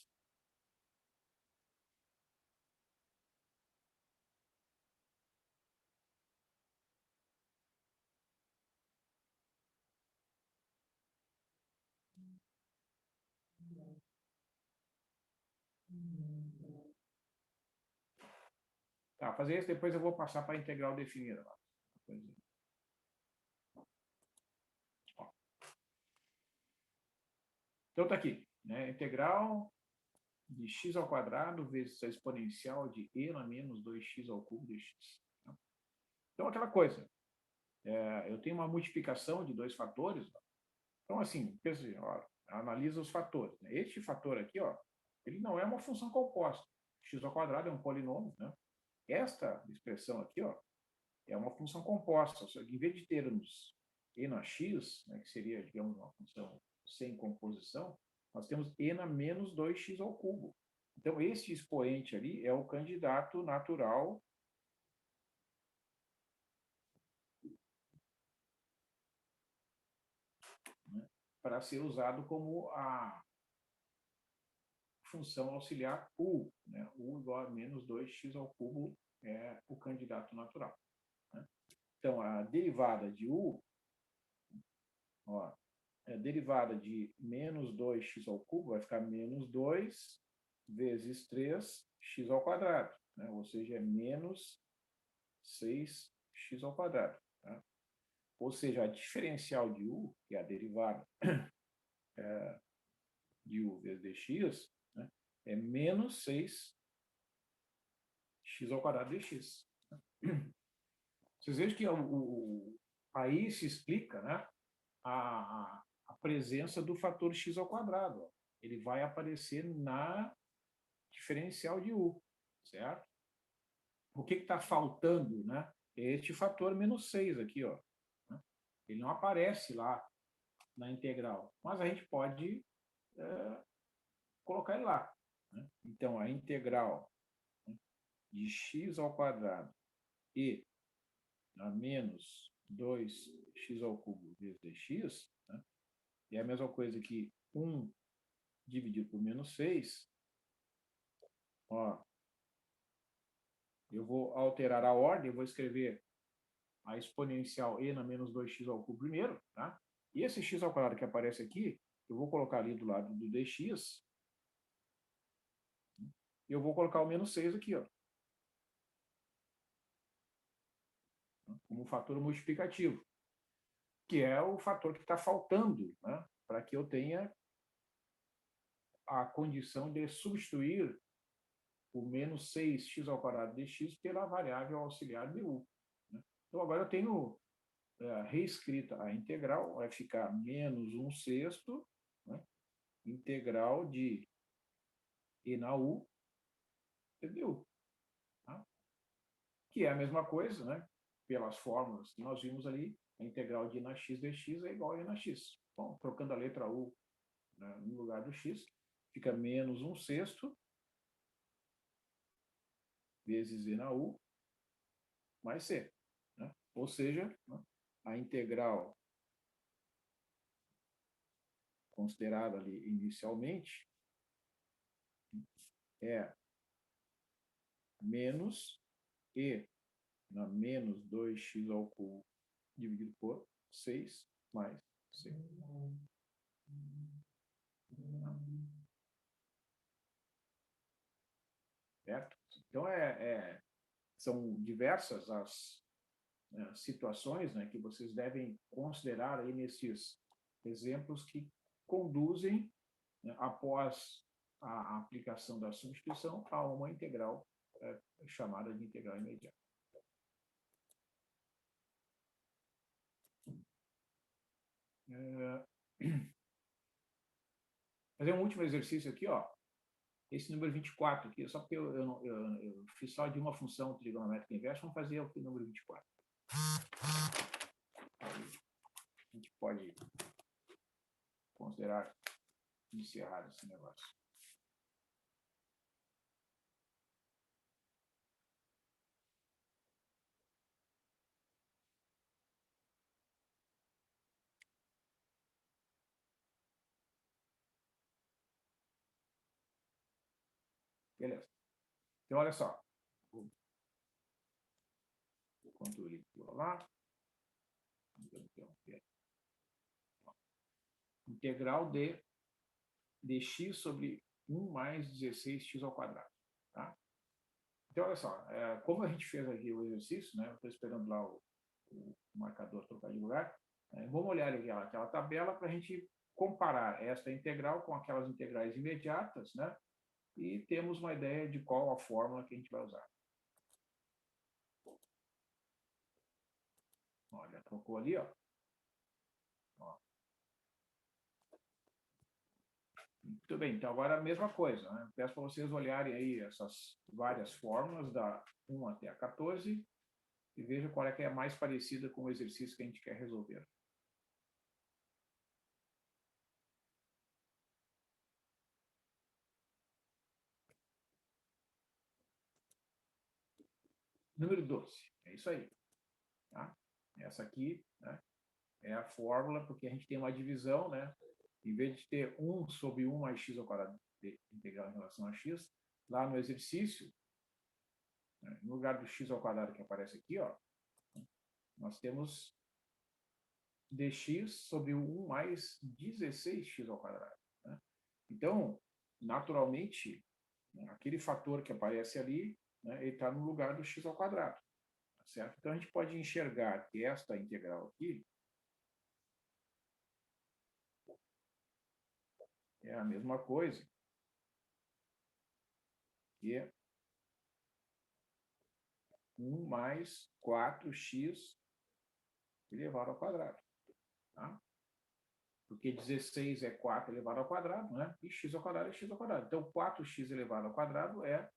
Tá, fazer isso, depois eu vou passar para a integral definida lá. Ó. Então tá aqui, né? Integral de x ao quadrado vezes a exponencial de e na menos 2x ao cubo de x. Tá? Então, aquela coisa, eu tenho uma multiplicação de dois fatores. Então, assim, pense, ó, analisa os fatores. Né? Este fator aqui, ó, ele não é uma função composta. X ao quadrado é um polinômio. Né? Esta expressão aqui, ó, é uma função composta. Ou seja, em vez de termos e na x, né, que seria, digamos, uma função sem composição, nós temos e na menos 2x ao cubo. Então, esse expoente ali é o candidato natural né, para ser usado como a função auxiliar u. Né? U igual a menos 2x ao cubo é o candidato natural. Né? Então, a derivada de u, ó, a derivada de menos 2x ao cubo vai ficar menos 2 vezes 3x ao quadrado. Né? Ou seja, é menos 6x ao quadrado. Tá? Ou seja, a diferencial de u, que é a derivada de u vezes dx, né, é menos 6x ao quadrado dx. Vocês vejam que aí se explica, né, a presença do fator x ao quadrado. Ó. Ele vai aparecer na diferencial de u, certo? O que está faltando, né? É este fator menos 6 aqui, ó. Né? Ele não aparece lá na integral, mas a gente pode colocar ele lá. Né? Então, a integral, né, de x ao quadrado e a menos 2x ao cubo vezes dx, né? É a mesma coisa que 1 dividido por menos 6. Ó, eu vou alterar a ordem, eu vou escrever a exponencial e na menos 2x ao cubo primeiro, tá? E esse x ao quadrado que aparece aqui, eu vou colocar ali do lado do dx, e eu vou colocar o menos 6 aqui, ó, como fator multiplicativo, que é o fator que está faltando, né, para que eu tenha a condição de substituir o menos 6x ao quadrado dx pela variável auxiliar de u. Né? Então, agora eu tenho reescrita a integral, vai ficar menos 1/6, né, integral de e na u, ddu. Tá? Que é a mesma coisa, né? Pelas fórmulas que nós vimos ali, a integral de e na x dx é igual a e na x. Bom, trocando a letra u, né, no lugar do x, fica menos 1/6 vezes e na u mais c. Né? Ou seja, né, a integral considerada ali inicialmente é menos e na menos 2x ao cubo dividido por 6 mais c. Certo? Então, são diversas as situações, né, que vocês devem considerar aí nesses exemplos que conduzem, né, após a aplicação da substituição a uma integral chamada de integral imediata. Fazer um último exercício aqui, ó. Esse número 24 aqui, só porque eu fiz só de uma função trigonométrica inversa, vamos fazer o número 24. A gente pode considerar encerrar esse negócio. Beleza. Então, olha só. Enquanto ele pula lá. Integral de x sobre 1 mais 16x ao quadrado. Tá? Então, olha só. Como a gente fez aqui o exercício, né? Eu estou esperando lá o marcador trocar de lugar. Vamos olhar aquela tabela para a gente comparar esta integral com aquelas integrais imediatas, né? E temos uma ideia de qual a fórmula que a gente vai usar. Olha, trocou ali, ó. Muito bem, então agora a mesma coisa, né? Peço para vocês olharem aí essas várias fórmulas da 1 até a 14 e vejam qual é que é a mais parecida com o exercício que a gente quer resolver. Número 12, é isso aí. Tá? Essa aqui, né, é a fórmula, porque a gente tem uma divisão, né? Em vez de ter 1 sobre 1 mais x ao quadrado de integral em relação a x, lá no exercício, né, no lugar do x ao quadrado que aparece aqui, ó, nós temos dx sobre 1 mais 16x ao quadrado. Né? Então, naturalmente, né, aquele fator que aparece ali, né, ele está no lugar do x ao quadrado. Tá certo? Então, a gente pode enxergar que esta integral aqui é a mesma coisa que 1 mais 4x elevado ao quadrado. Tá? Porque 16 é 4 elevado ao quadrado, né? E x ao quadrado é x ao quadrado. Então, 4x elevado ao quadrado é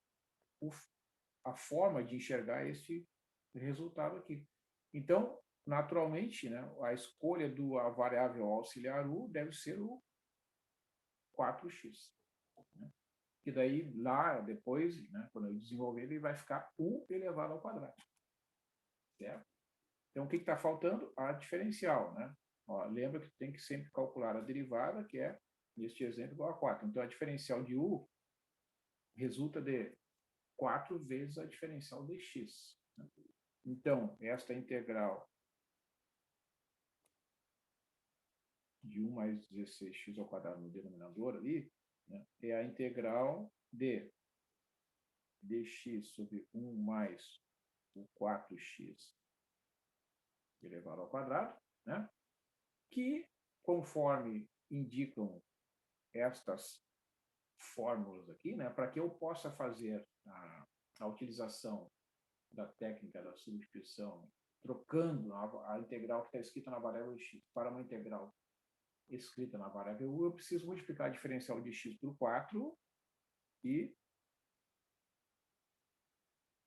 a forma de enxergar esse resultado aqui. Então, naturalmente, né, a escolha da variável auxiliar u deve ser o 4x. Né? Que daí, lá depois, né, quando eu desenvolver, ele vai ficar u elevado ao quadrado. Certo? Então, o que está faltando? A diferencial. Né? Ó, lembra que tem que sempre calcular a derivada, que é, neste exemplo, igual a 4. Então, a diferencial de u resulta de 4 vezes a diferencial de x. Né? Então, esta integral de 1 mais 16x ao quadrado no denominador ali, né, é a integral de dx sobre 1 mais o 4x elevado ao quadrado, né, que, conforme indicam estas fórmulas aqui, né, para que eu possa fazer a utilização da técnica da substituição, trocando a integral que está escrita na variável x para uma integral escrita na variável u, eu preciso multiplicar a diferencial de x por 4 e,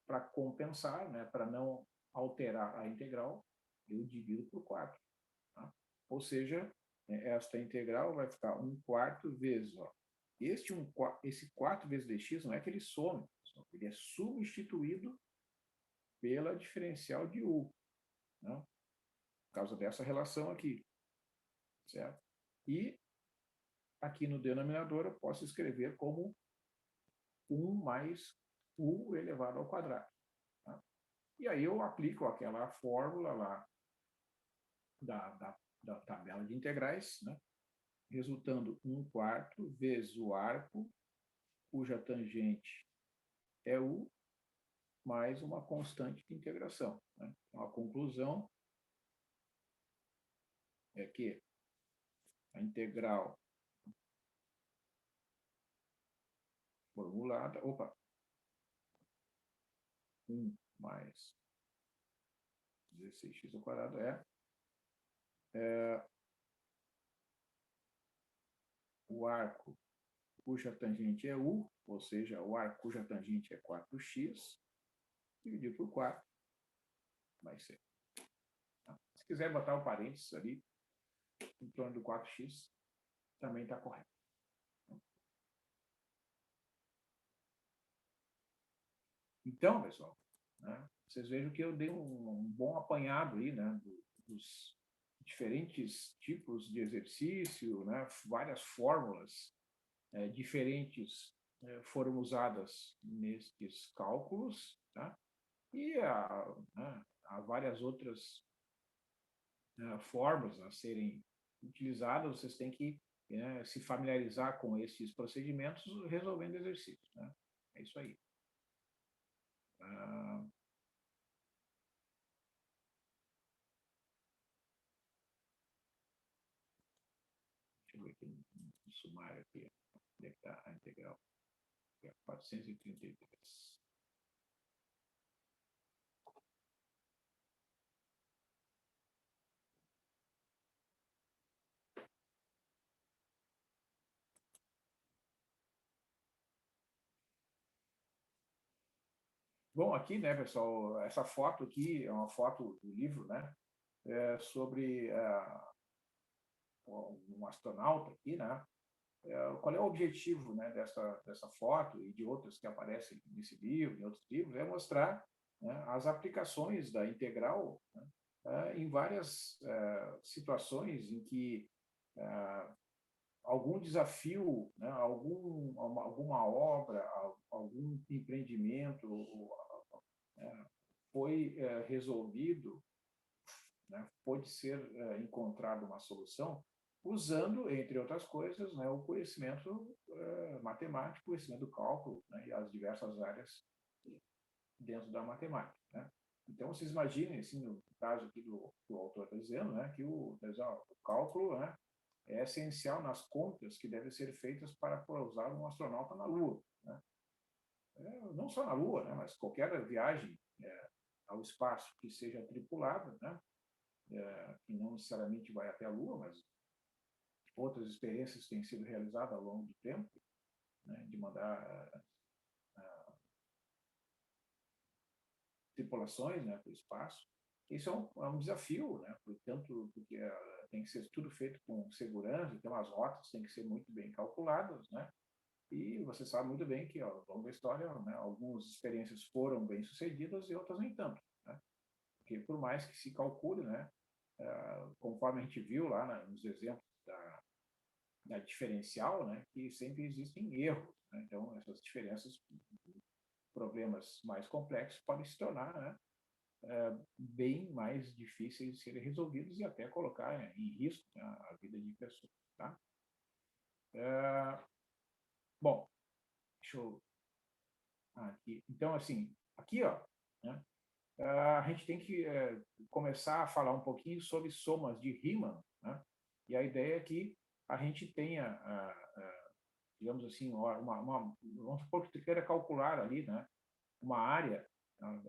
para compensar, né, para não alterar a integral, eu divido por 4. Tá? Ou seja, esta integral vai ficar 1/4 vezes, ó, esse 4 vezes dx não é que ele some, ele é substituído pela diferencial de u, né, por causa dessa relação aqui, certo? E aqui no denominador eu posso escrever como 1 mais u elevado ao quadrado. Tá? E aí eu aplico aquela fórmula lá da tabela de integrais, né? Resultando 1/4 vezes o arco, cuja tangente é u, mais uma constante de integração. Né? Então, a conclusão é que a integral formulada, 1 mais 16x ao quadrado é o arco cuja tangente é u, ou seja, o arco cuja tangente é 4x, dividido por 4, vai ser. Tá? Se quiser botar o parênteses ali, em torno do 4x, também está correto. Então, pessoal, né, vocês vejam que eu dei um bom apanhado aí, né, dos diferentes tipos de exercício, né, várias fórmulas diferentes foram usadas nestes cálculos, tá? E há várias outras formas a serem utilizadas. Vocês têm que se familiarizar com esses procedimentos resolvendo exercícios, né? É isso aí. Deixa eu ver aqui no sumário aqui, onde é que está a integral? É 433. Bom, aqui, né, pessoal, essa foto aqui é uma foto do livro, né, sobre um astronauta aqui, né? Qual é o objetivo, né, dessa foto e de outras que aparecem nesse livro, em outros livros, é mostrar, né, as aplicações da integral, né, em várias situações em que algum desafio, né, alguma obra, algum empreendimento foi resolvido, né, pode ser encontrada uma solução usando, entre outras coisas, né, o conhecimento matemático, o conhecimento do cálculo, né, e as diversas áreas dentro da matemática. Né? Então, vocês imaginem, assim, no caso aqui do autor está dizendo, né, que o cálculo, né, é essencial nas contas que devem ser feitas para pousar um astronauta na Lua. Né? Não só na Lua, né, mas qualquer viagem ao espaço que seja tripulado, né? Que não necessariamente vai até a Lua, mas outras experiências têm sido realizadas ao longo do tempo, né? De mandar tripulações, né, para o espaço. Isso é um desafio, né? Portanto, porque tem que ser tudo feito com segurança, então as rotas têm que ser muito bem calculadas, né? E você sabe muito bem que, ao longo da história, né, algumas experiências foram bem sucedidas e outras nem tanto, né? Porque por mais que se calcule, né, conforme a gente viu lá nos exemplos da diferencial, né, que sempre existem erros, né? Então essas diferenças, problemas mais complexos podem se tornar, né, bem mais difíceis de serem resolvidos e até colocar em risco, né, a vida de pessoas, tá? Bom, deixa eu aqui. Então, assim, aqui, ó, né, a gente tem que começar a falar um pouquinho sobre somas de Riemann, né? E a ideia é que a gente tenha, digamos assim, vamos supor que você queira calcular ali, né, uma área, né,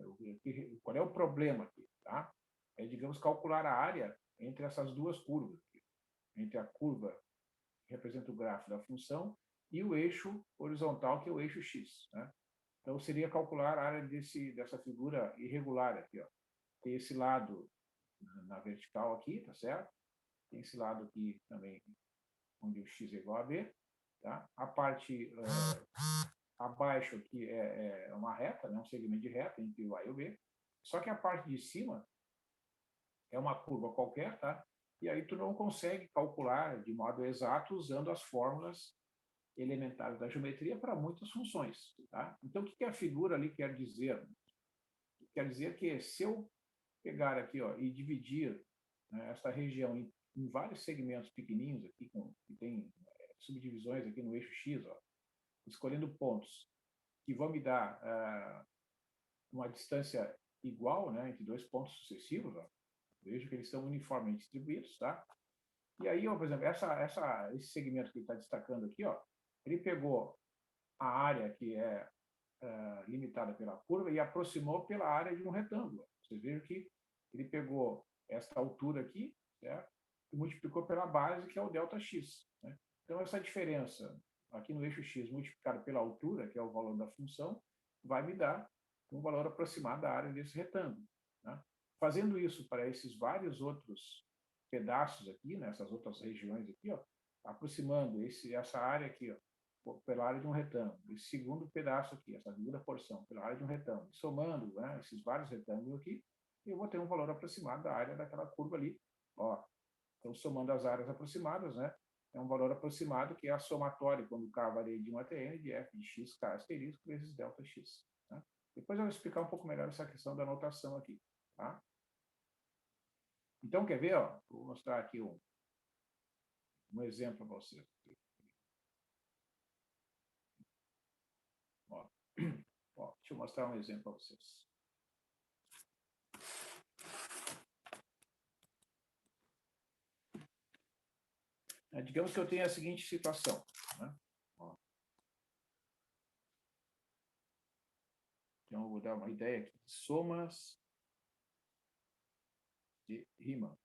qual é o problema aqui, tá? É, digamos, calcular a área entre essas duas curvas, entre a curva que representa o gráfico da função e o eixo horizontal, que é o eixo x, né? Então, seria calcular a área dessa figura irregular aqui, ó. Tem esse lado na vertical aqui, tá certo? Tem esse lado aqui também, onde o x é igual a b, tá? A parte abaixo aqui é uma reta, né? Um segmento de reta entre o a e o b. Só que a parte de cima é uma curva qualquer, tá? E aí tu não consegue calcular de modo exato usando as fórmulas elementares da geometria para muitas funções, tá? Então, o que a figura ali quer dizer? Quer dizer que se eu pegar aqui, ó, e dividir, né, essa região em vários segmentos pequenininhos aqui, que tem subdivisões aqui no eixo X, ó, escolhendo pontos que vão me dar uma distância igual, né, entre dois pontos sucessivos, ó, vejo que eles estão uniformemente distribuídos, tá? E aí, ó, por exemplo, esse segmento que ele está destacando aqui, ó, ele pegou a área que é limitada pela curva e aproximou pela área de um retângulo. Vocês viram que ele pegou esta altura aqui, certo? E multiplicou pela base, que é o ΔX, né? Então, essa diferença aqui no eixo x multiplicado pela altura, que é o valor da função, vai me dar um valor aproximado da área desse retângulo, né? Fazendo isso para esses vários outros pedaços aqui, nessas outras regiões aqui, ó, aproximando essa área aqui, ó, pela área de um retângulo, esse segundo pedaço aqui, essa segunda porção, pela área de um retângulo, somando, né, esses vários retângulos aqui, eu vou ter um valor aproximado da área daquela curva ali. Ó, então, somando as áreas aproximadas, né, é um valor aproximado que é a somatória, quando k varia de 1 até n, de f de x, k asterisco, vezes ΔX. Né? Depois eu vou explicar um pouco melhor essa questão da notação aqui. Tá? Então, quer ver? Ó, vou mostrar aqui um exemplo para vocês. Ó, ó, deixa eu mostrar um exemplo para vocês. Digamos que eu tenho a seguinte situação. Né? Ó. Então, eu vou dar uma ideia aqui. Somas de Riemann.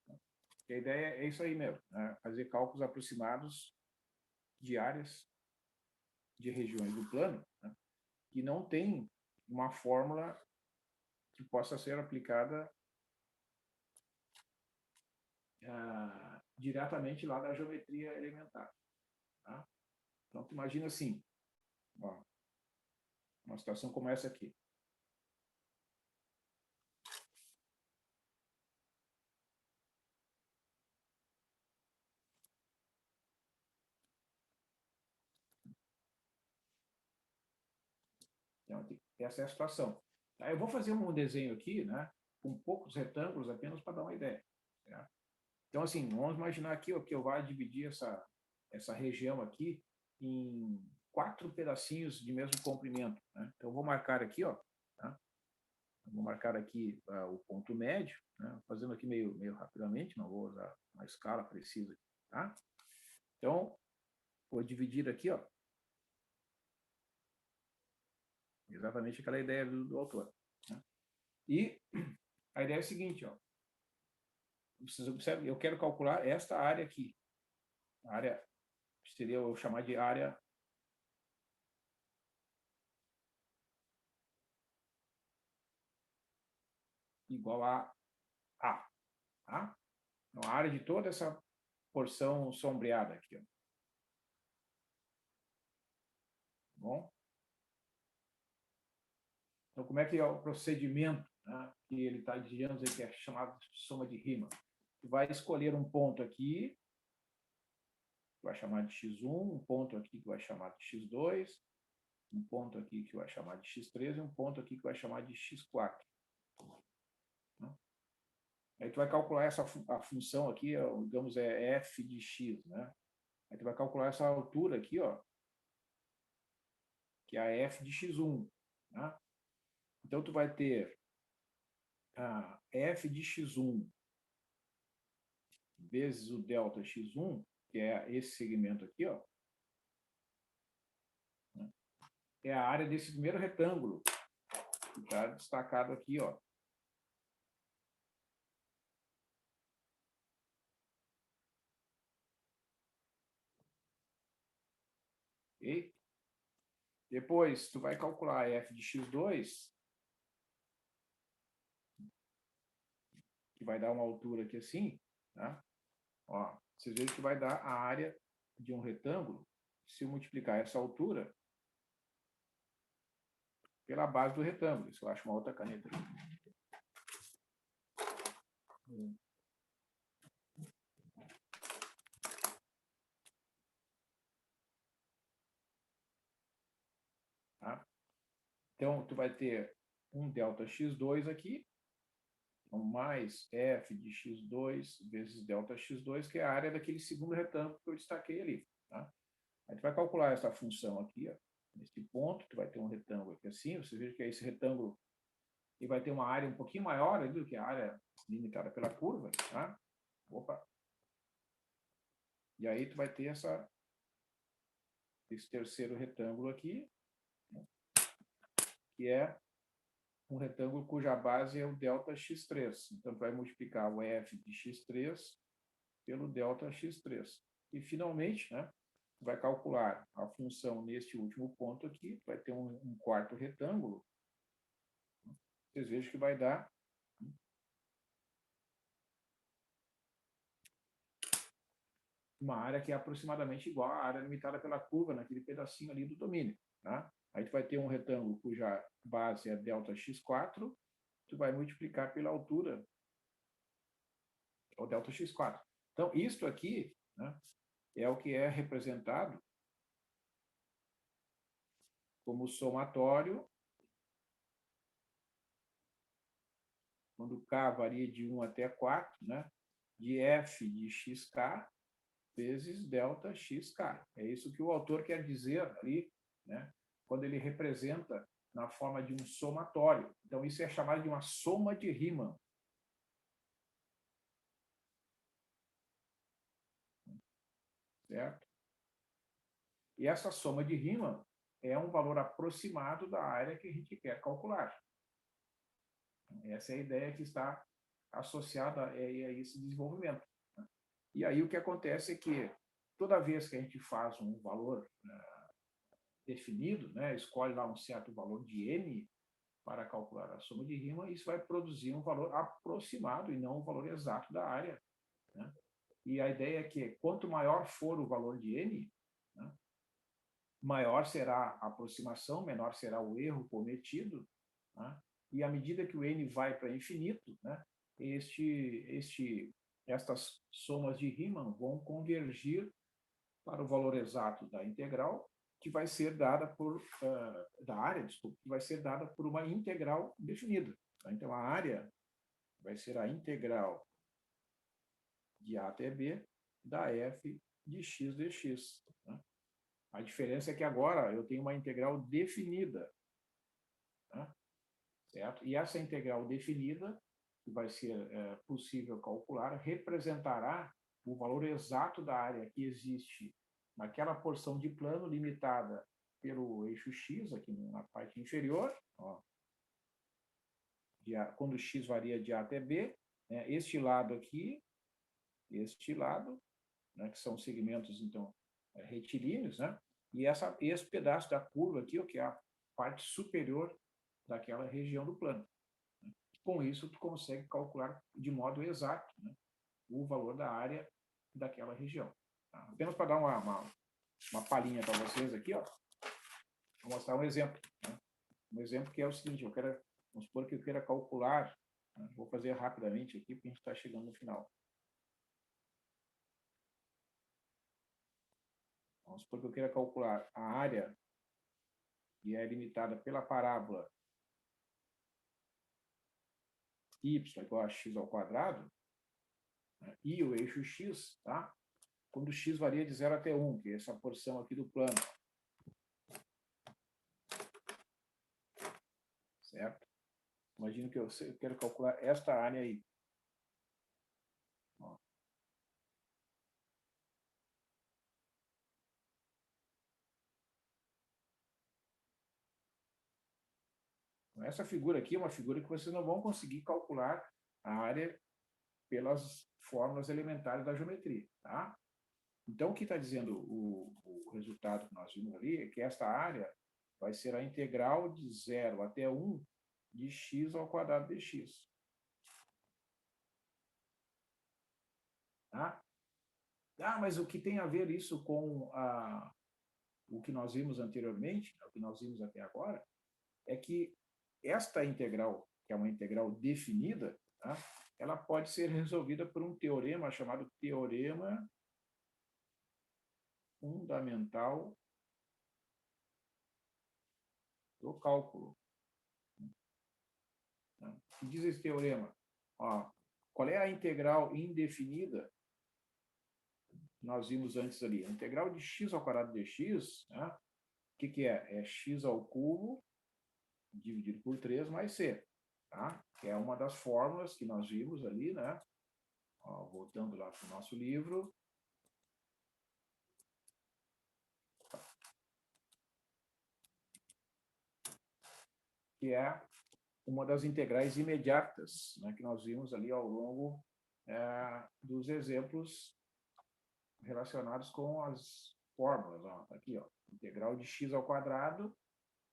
A ideia é isso aí mesmo, né? Fazer cálculos aproximados de áreas de regiões do plano, né, que não tem uma fórmula que possa ser aplicada diretamente lá da geometria elementar. Tá? Então, tu imagina assim, ó, uma situação como essa aqui. Então, essa é a situação. Eu vou fazer um desenho aqui, né, com poucos retângulos, apenas para dar uma ideia. Certo? Então, assim, vamos imaginar aqui ó, que eu vá dividir essa região aqui em 4 pedacinhos de mesmo comprimento. Né? Então, eu vou marcar aqui, ó, tá? Vou marcar aqui o ponto médio, né? Fazendo aqui meio rapidamente, não vou usar uma escala precisa. Tá? Então, vou dividir aqui, ó, exatamente aquela ideia do autor. Né? E a ideia é a seguinte, ó. Vocês observam, eu quero calcular esta área aqui. A área seria eu chamar de área igual a A. Tá? Então, a área de toda essa porção sombreada aqui. Ó. Bom? Então, como é que é o procedimento, né, que ele está dizendo que é chamado de soma de Riemann? Tu vai escolher um ponto aqui, que vai chamar de x1, um ponto aqui que vai chamar de x2, um ponto aqui que vai chamar de x3 e um ponto aqui que vai chamar de x4. Né? Aí tu vai calcular a função aqui, digamos, é f de x, né? Aí tu vai calcular essa altura aqui, ó, que é a f de x1, né? Então tu vai ter a f de x1 vezes o delta x1, que é esse segmento aqui, ó, né? É a área desse primeiro retângulo, que está destacado aqui, ó. Okay? Depois, tu vai calcular f de x2, que vai dar uma altura aqui assim, tá? Ó, vocês veem que vai dar a área de um retângulo, se eu multiplicar essa altura pela base do retângulo. Isso eu acho uma outra caneta. Tá? Então, tu vai ter um delta x2 aqui, então mais f de x2 vezes delta x2, que é a área daquele segundo retângulo que eu destaquei ali. Tá? Aí tu vai calcular essa função aqui, ó, nesse ponto, tu vai ter um retângulo aqui assim, você vê que é esse retângulo e vai ter uma área um pouquinho maior ali do que a área limitada pela curva, tá? Opa! E aí tu vai ter esse terceiro retângulo aqui, né, que é um retângulo cuja base é o delta x3. Então, tu vai multiplicar o f de x3 pelo delta x3. E, finalmente, né, tu vai calcular a função neste último ponto aqui, vai ter um quarto retângulo. Vocês vejam que vai dar uma área que é aproximadamente igual à área limitada pela curva naquele pedacinho ali do domínio. Tá? Aí tu vai ter um retângulo cuja base é delta x4, tu vai multiplicar pela altura, o delta x4. Então, isto aqui, né, é o que é representado como somatório, quando k varia de 1 até 4, né, de f de xk vezes delta xk. É isso que o autor quer dizer ali, né, quando ele representa na forma de um somatório. Então, isso é chamado de uma soma de Riemann. Certo? E essa soma de Riemann é um valor aproximado da área que a gente quer calcular. Essa é a ideia que está associada a esse desenvolvimento. E aí o que acontece é que toda vez que a gente faz um valor definido, né, escolhe lá um certo valor de n para calcular a soma de Riemann, isso vai produzir um valor aproximado e não um valor exato da área. Né? E a ideia é que quanto maior for o valor de n, né, maior será a aproximação, menor será o erro cometido, né? E à medida que o n vai para infinito, né, estas somas de Riemann vão convergir para o valor exato da integral, que vai ser dada da área, desculpa, que vai ser dada por uma integral definida. Então, a área vai ser a integral de A até B da f de x dx. Né? A diferença é que agora eu tenho uma integral definida. Né? Certo? E essa integral definida, que vai ser possível calcular, representará o valor exato da área que existe naquela porção de plano limitada pelo eixo X, aqui na parte inferior, ó, quando x varia de A até B, né, este lado aqui, este lado, né, que são segmentos, então, retilíneos, né, e esse pedaço da curva aqui, ó, que é a parte superior daquela região do plano. Né. Com isso, tu consegue calcular de modo exato, né, o valor da área daquela região. Tá? Apenas para dar uma palhinha para vocês aqui, ó, vou mostrar um exemplo. Né? Um exemplo que é o seguinte, vamos supor que eu queira calcular, né? Vou fazer rapidamente aqui, porque a gente está chegando no final. Vamos supor que eu queira calcular a área que é limitada pela parábola y igual a x ao quadrado, né? E o eixo x, tá? Quando x varia de 0 até 1, que é essa porção aqui do plano. Certo? Imagino que eu quero calcular esta área aí. Ó. Essa figura aqui é uma figura que vocês não vão conseguir calcular a área pelas fórmulas elementares da geometria. Tá? Então, o que está dizendo o resultado que nós vimos ali é que esta área vai ser a integral de 0 até 1 de x ao quadrado dx. Tá? Ah, mas o que tem a ver isso com o que nós vimos anteriormente, o que nós vimos até agora, é que esta integral, que é uma integral definida, tá? Ela pode ser resolvida por um teorema chamado teorema fundamental do cálculo. Né? O que diz esse teorema? Ó, qual é a integral indefinida que nós vimos antes ali? A integral de x ao quadrado dx, né? O que é? É x ao cubo dividido por 3 mais c. Tá? Que é uma das fórmulas que nós vimos ali, né? Ó, voltando lá para o nosso livro. Que é uma das integrais imediatas, né, que nós vimos ali ao longo dos exemplos relacionados com as fórmulas. Ó, aqui, ó, integral de x ao quadrado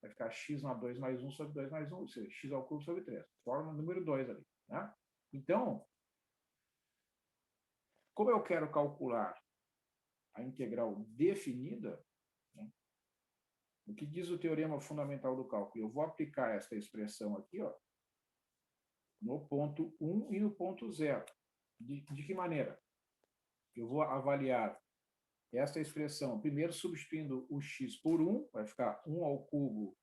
vai ficar x na 2 mais 1 sobre 2 mais 1, ou seja, x ao cubo sobre 3. Fórmula número 2 ali. Né? Então, como eu quero calcular a integral definida, né, o que diz o teorema fundamental do cálculo? Eu vou aplicar esta expressão aqui, ó, no ponto 1 e no ponto 0. De que maneira? Eu vou avaliar esta expressão, primeiro substituindo o x por 1, vai ficar 1 ao cubo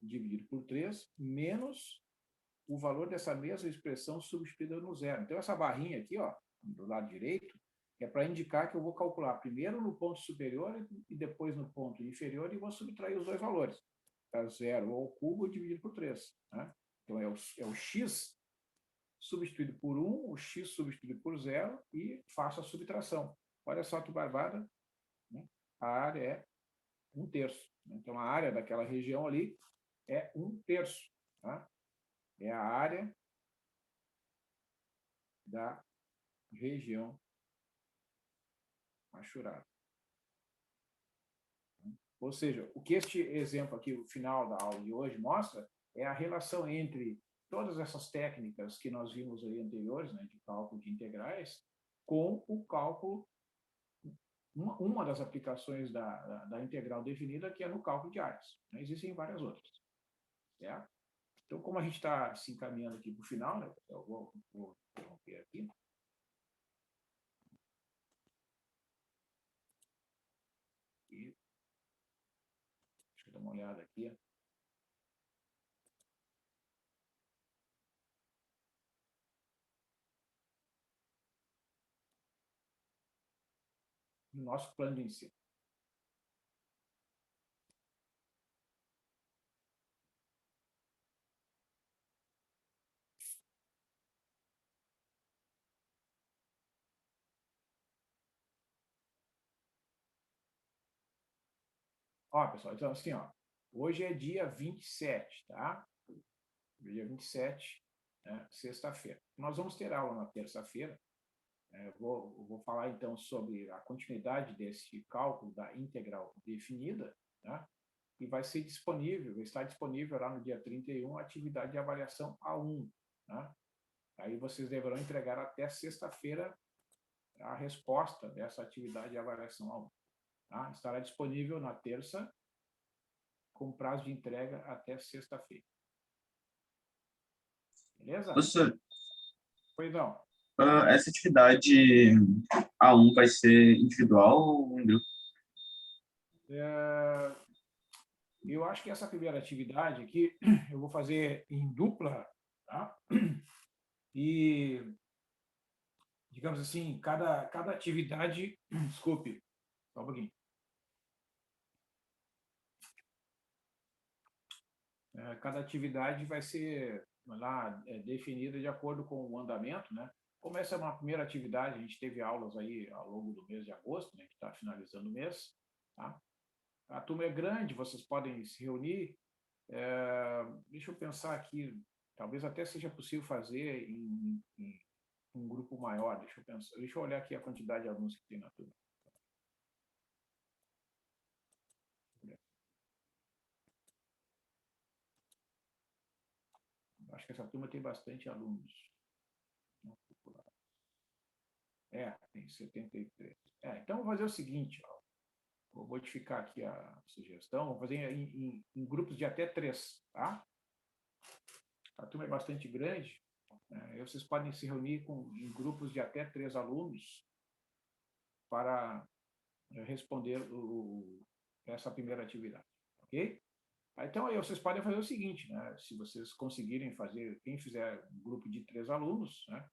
dividido por 3, menos o valor dessa mesma expressão substituída no zero. Então, essa barrinha aqui, ó, do lado direito, é para indicar que eu vou calcular primeiro no ponto superior e depois no ponto inferior e vou subtrair os dois valores. Tá? 0 ao cubo dividido por 3. Né? Então, é o x substituído por 1, o x substituído por 0 e faço a subtração. Olha só que barbada, né? A área é 1/3. Então, a área daquela região ali é 1/3. Tá? É a área da região machurada. Ou seja, o que este exemplo aqui, o final da aula de hoje, mostra é a relação entre todas essas técnicas que nós vimos aí anteriores, né, de cálculo de integrais, com o cálculo, uma das aplicações da integral definida, que é no cálculo de áreas. Né? Existem várias outras. Certo? Então, como a gente está se encaminhando aqui para o final, né, eu vou interromper aqui. E deixa eu dar uma olhada aqui. No nosso plano de ensino. Ó, pessoal, então assim, ó, hoje é dia 27, tá? Dia 27, né, sexta-feira. Nós vamos ter aula na terça-feira. Vou falar, então, sobre a continuidade desse cálculo da integral definida, tá? E vai estar disponível lá no dia 31 a atividade de avaliação A1, tá? Aí vocês deverão entregar até sexta-feira a resposta dessa atividade de avaliação A1. Tá? Estará disponível na terça, com prazo de entrega até sexta-feira. Beleza? Professor, Pois não. essa atividade A1 vai ser individual ou em grupo? Eu acho que essa primeira atividade aqui eu vou fazer em dupla, tá? E, digamos assim, cada atividade... Desculpe, só um pouquinho. Cada atividade vai ser lá definida de acordo com o andamento, né? Como essa é uma primeira atividade, a gente teve aulas aí ao longo do mês de agosto, né? A gente está finalizando o mês, tá? A turma é grande, vocês podem se reunir. Deixa eu pensar aqui, talvez até seja possível fazer em um grupo maior. Deixa eu olhar aqui a quantidade de alunos que tem na turma. Acho que essa turma tem bastante alunos. Tem 73. Então, vou fazer o seguinte, ó, vou modificar aqui a sugestão, vou fazer em grupos de até 3, tá? A turma é bastante grande, né? Vocês podem se reunir em grupos de até 3 alunos para responder essa primeira atividade, ok? Então, aí vocês podem fazer o seguinte, né? Se vocês conseguirem fazer, quem fizer um grupo de 3 alunos, né?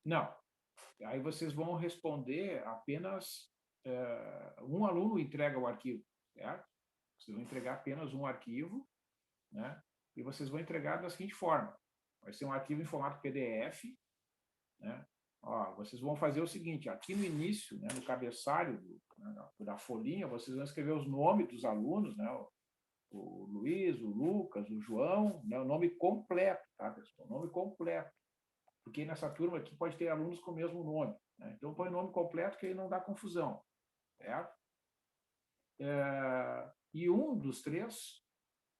Não. Aí vocês vão responder apenas... um aluno entrega o arquivo, certo? Vocês vão entregar apenas um arquivo, né? E vocês vão entregar da seguinte forma. Vai ser um arquivo em formato PDF, né? Ó, vocês vão fazer o seguinte, aqui no início, né, no cabeçalho da folhinha, vocês vão escrever os nomes dos alunos, né? O Luiz, o Lucas, o João, né? O nome completo, tá, pessoal? O nome completo. Porque nessa turma aqui pode ter alunos com o mesmo nome, né? Então, põe o nome completo que aí não dá confusão, certo? E um dos 3,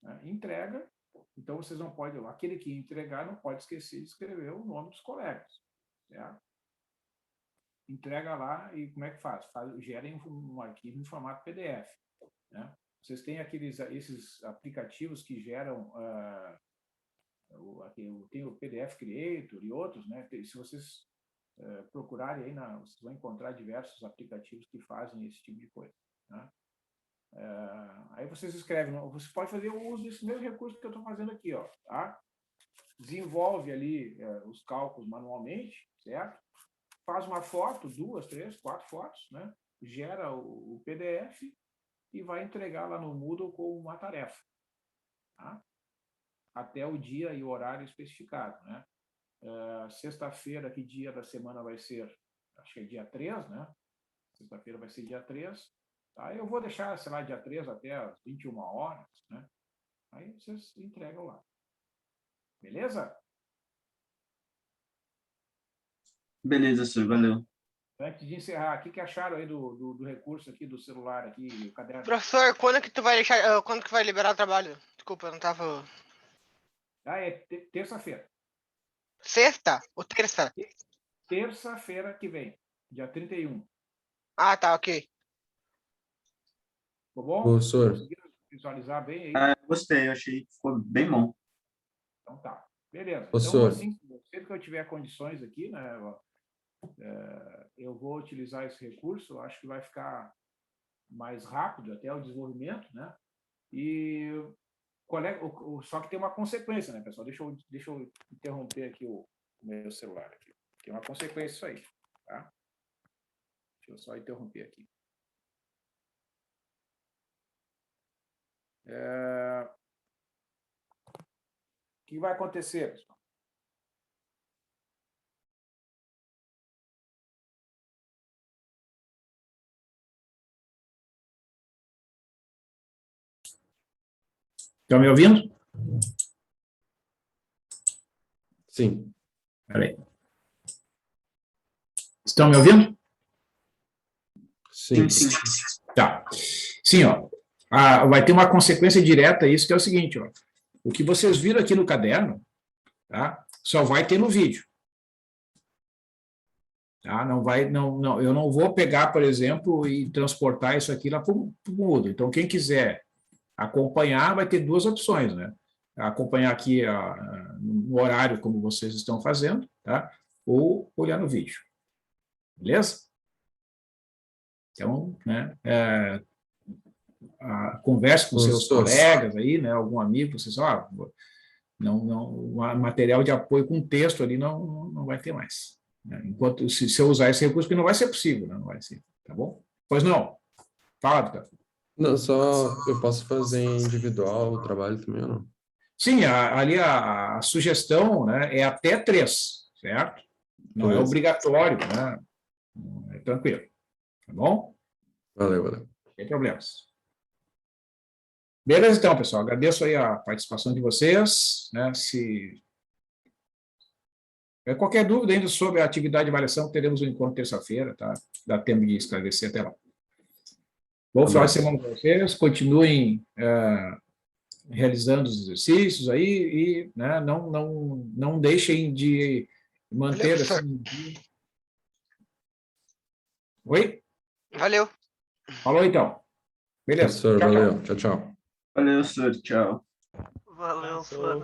né, entrega. Então, vocês não podem... Aquele que entregar não pode esquecer de escrever o nome dos colegas, certo? Entrega lá e como é que faz? Gerem um arquivo em formato PDF, né? Vocês têm esses aplicativos que geram... tem o PDF Creator e outros, né? Se vocês procurarem aí, vocês vão encontrar diversos aplicativos que fazem esse tipo de coisa, né? Aí vocês escrevem, você pode fazer o uso desse mesmo recurso que eu estou fazendo aqui, ó, tá? Desenvolve ali os cálculos manualmente, certo? Faz uma foto, 2, 3, 4 fotos, né? Gera o PDF e vai entregar lá no Moodle com uma tarefa, tá? Até o dia e o horário especificado, né? Sexta-feira, que dia da semana vai ser? Acho que é dia 3, né? Sexta-feira vai ser dia 3. Tá? Eu vou deixar, sei lá, dia 3 até as 21 horas, né? Aí vocês entregam lá. Beleza? Beleza, senhor, valeu. Antes de encerrar, o que acharam aí do recurso aqui, do celular aqui, o caderno? Professor, quando que tu vai deixar, quando que vai liberar o trabalho? Desculpa, eu não tava... É terça-feira. Sexta ou terça? Terça-feira que vem, dia 31. Ah, tá, ok. Ficou bom? Professor, Conseguiram visualizar bem aí? Gostei, eu achei que ficou bem bom. Então tá. Beleza. Então, professor, assim, sempre que eu tiver condições aqui, né, eu vou utilizar esse recurso, acho que vai ficar mais rápido até o desenvolvimento, né? E só que tem uma consequência, né, pessoal? Deixa eu interromper aqui o meu celular aqui. Tem uma consequência isso aí, tá? Deixa eu só interromper aqui. O que vai acontecer, pessoal? Estão me ouvindo? Sim. Peraí. Estão me ouvindo? Sim. Sim. Tá. Sim, ó. Vai ter uma consequência direta isso, que é o seguinte, ó. O que vocês viram aqui no caderno, tá? Só vai ter no vídeo. Tá? Não vai, não, eu não vou pegar, por exemplo, e transportar isso aqui lá para o Moodle. Então, quem quiser acompanhar vai ter duas opções, né? Acompanhar aqui no horário como vocês estão fazendo, tá? Ou olhar no vídeo. Beleza? Então, né, converse com seus colegas aí, né, algum amigo, vocês, material de apoio com texto ali não vai ter mais. Né? Enquanto, se eu usar esse recurso, que não vai ser possível, né? Não vai ser, tá bom? Pois não. Fala, Vitor. Não, só eu posso fazer individual o trabalho também ou não? Sim, ali a sugestão, né, é até 3, certo? Não é Beleza. obrigatório, né? É tranquilo. Tá bom? Valeu. Sem problemas. Beleza, então, pessoal. Agradeço aí a participação de vocês. Né? Se qualquer dúvida ainda sobre a atividade de avaliação, teremos um encontro terça-feira, tá? Dá tempo de esclarecer até lá. Bom final de semana para vocês. Continuem realizando os exercícios aí e, né, não deixem de manter Valeu, assim. Oi? Valeu. Falou então. Beleza. Professor, Tchau, tchau. valeu. Tchau. Valeu, senhor. Tchau. Valeu, Flávio.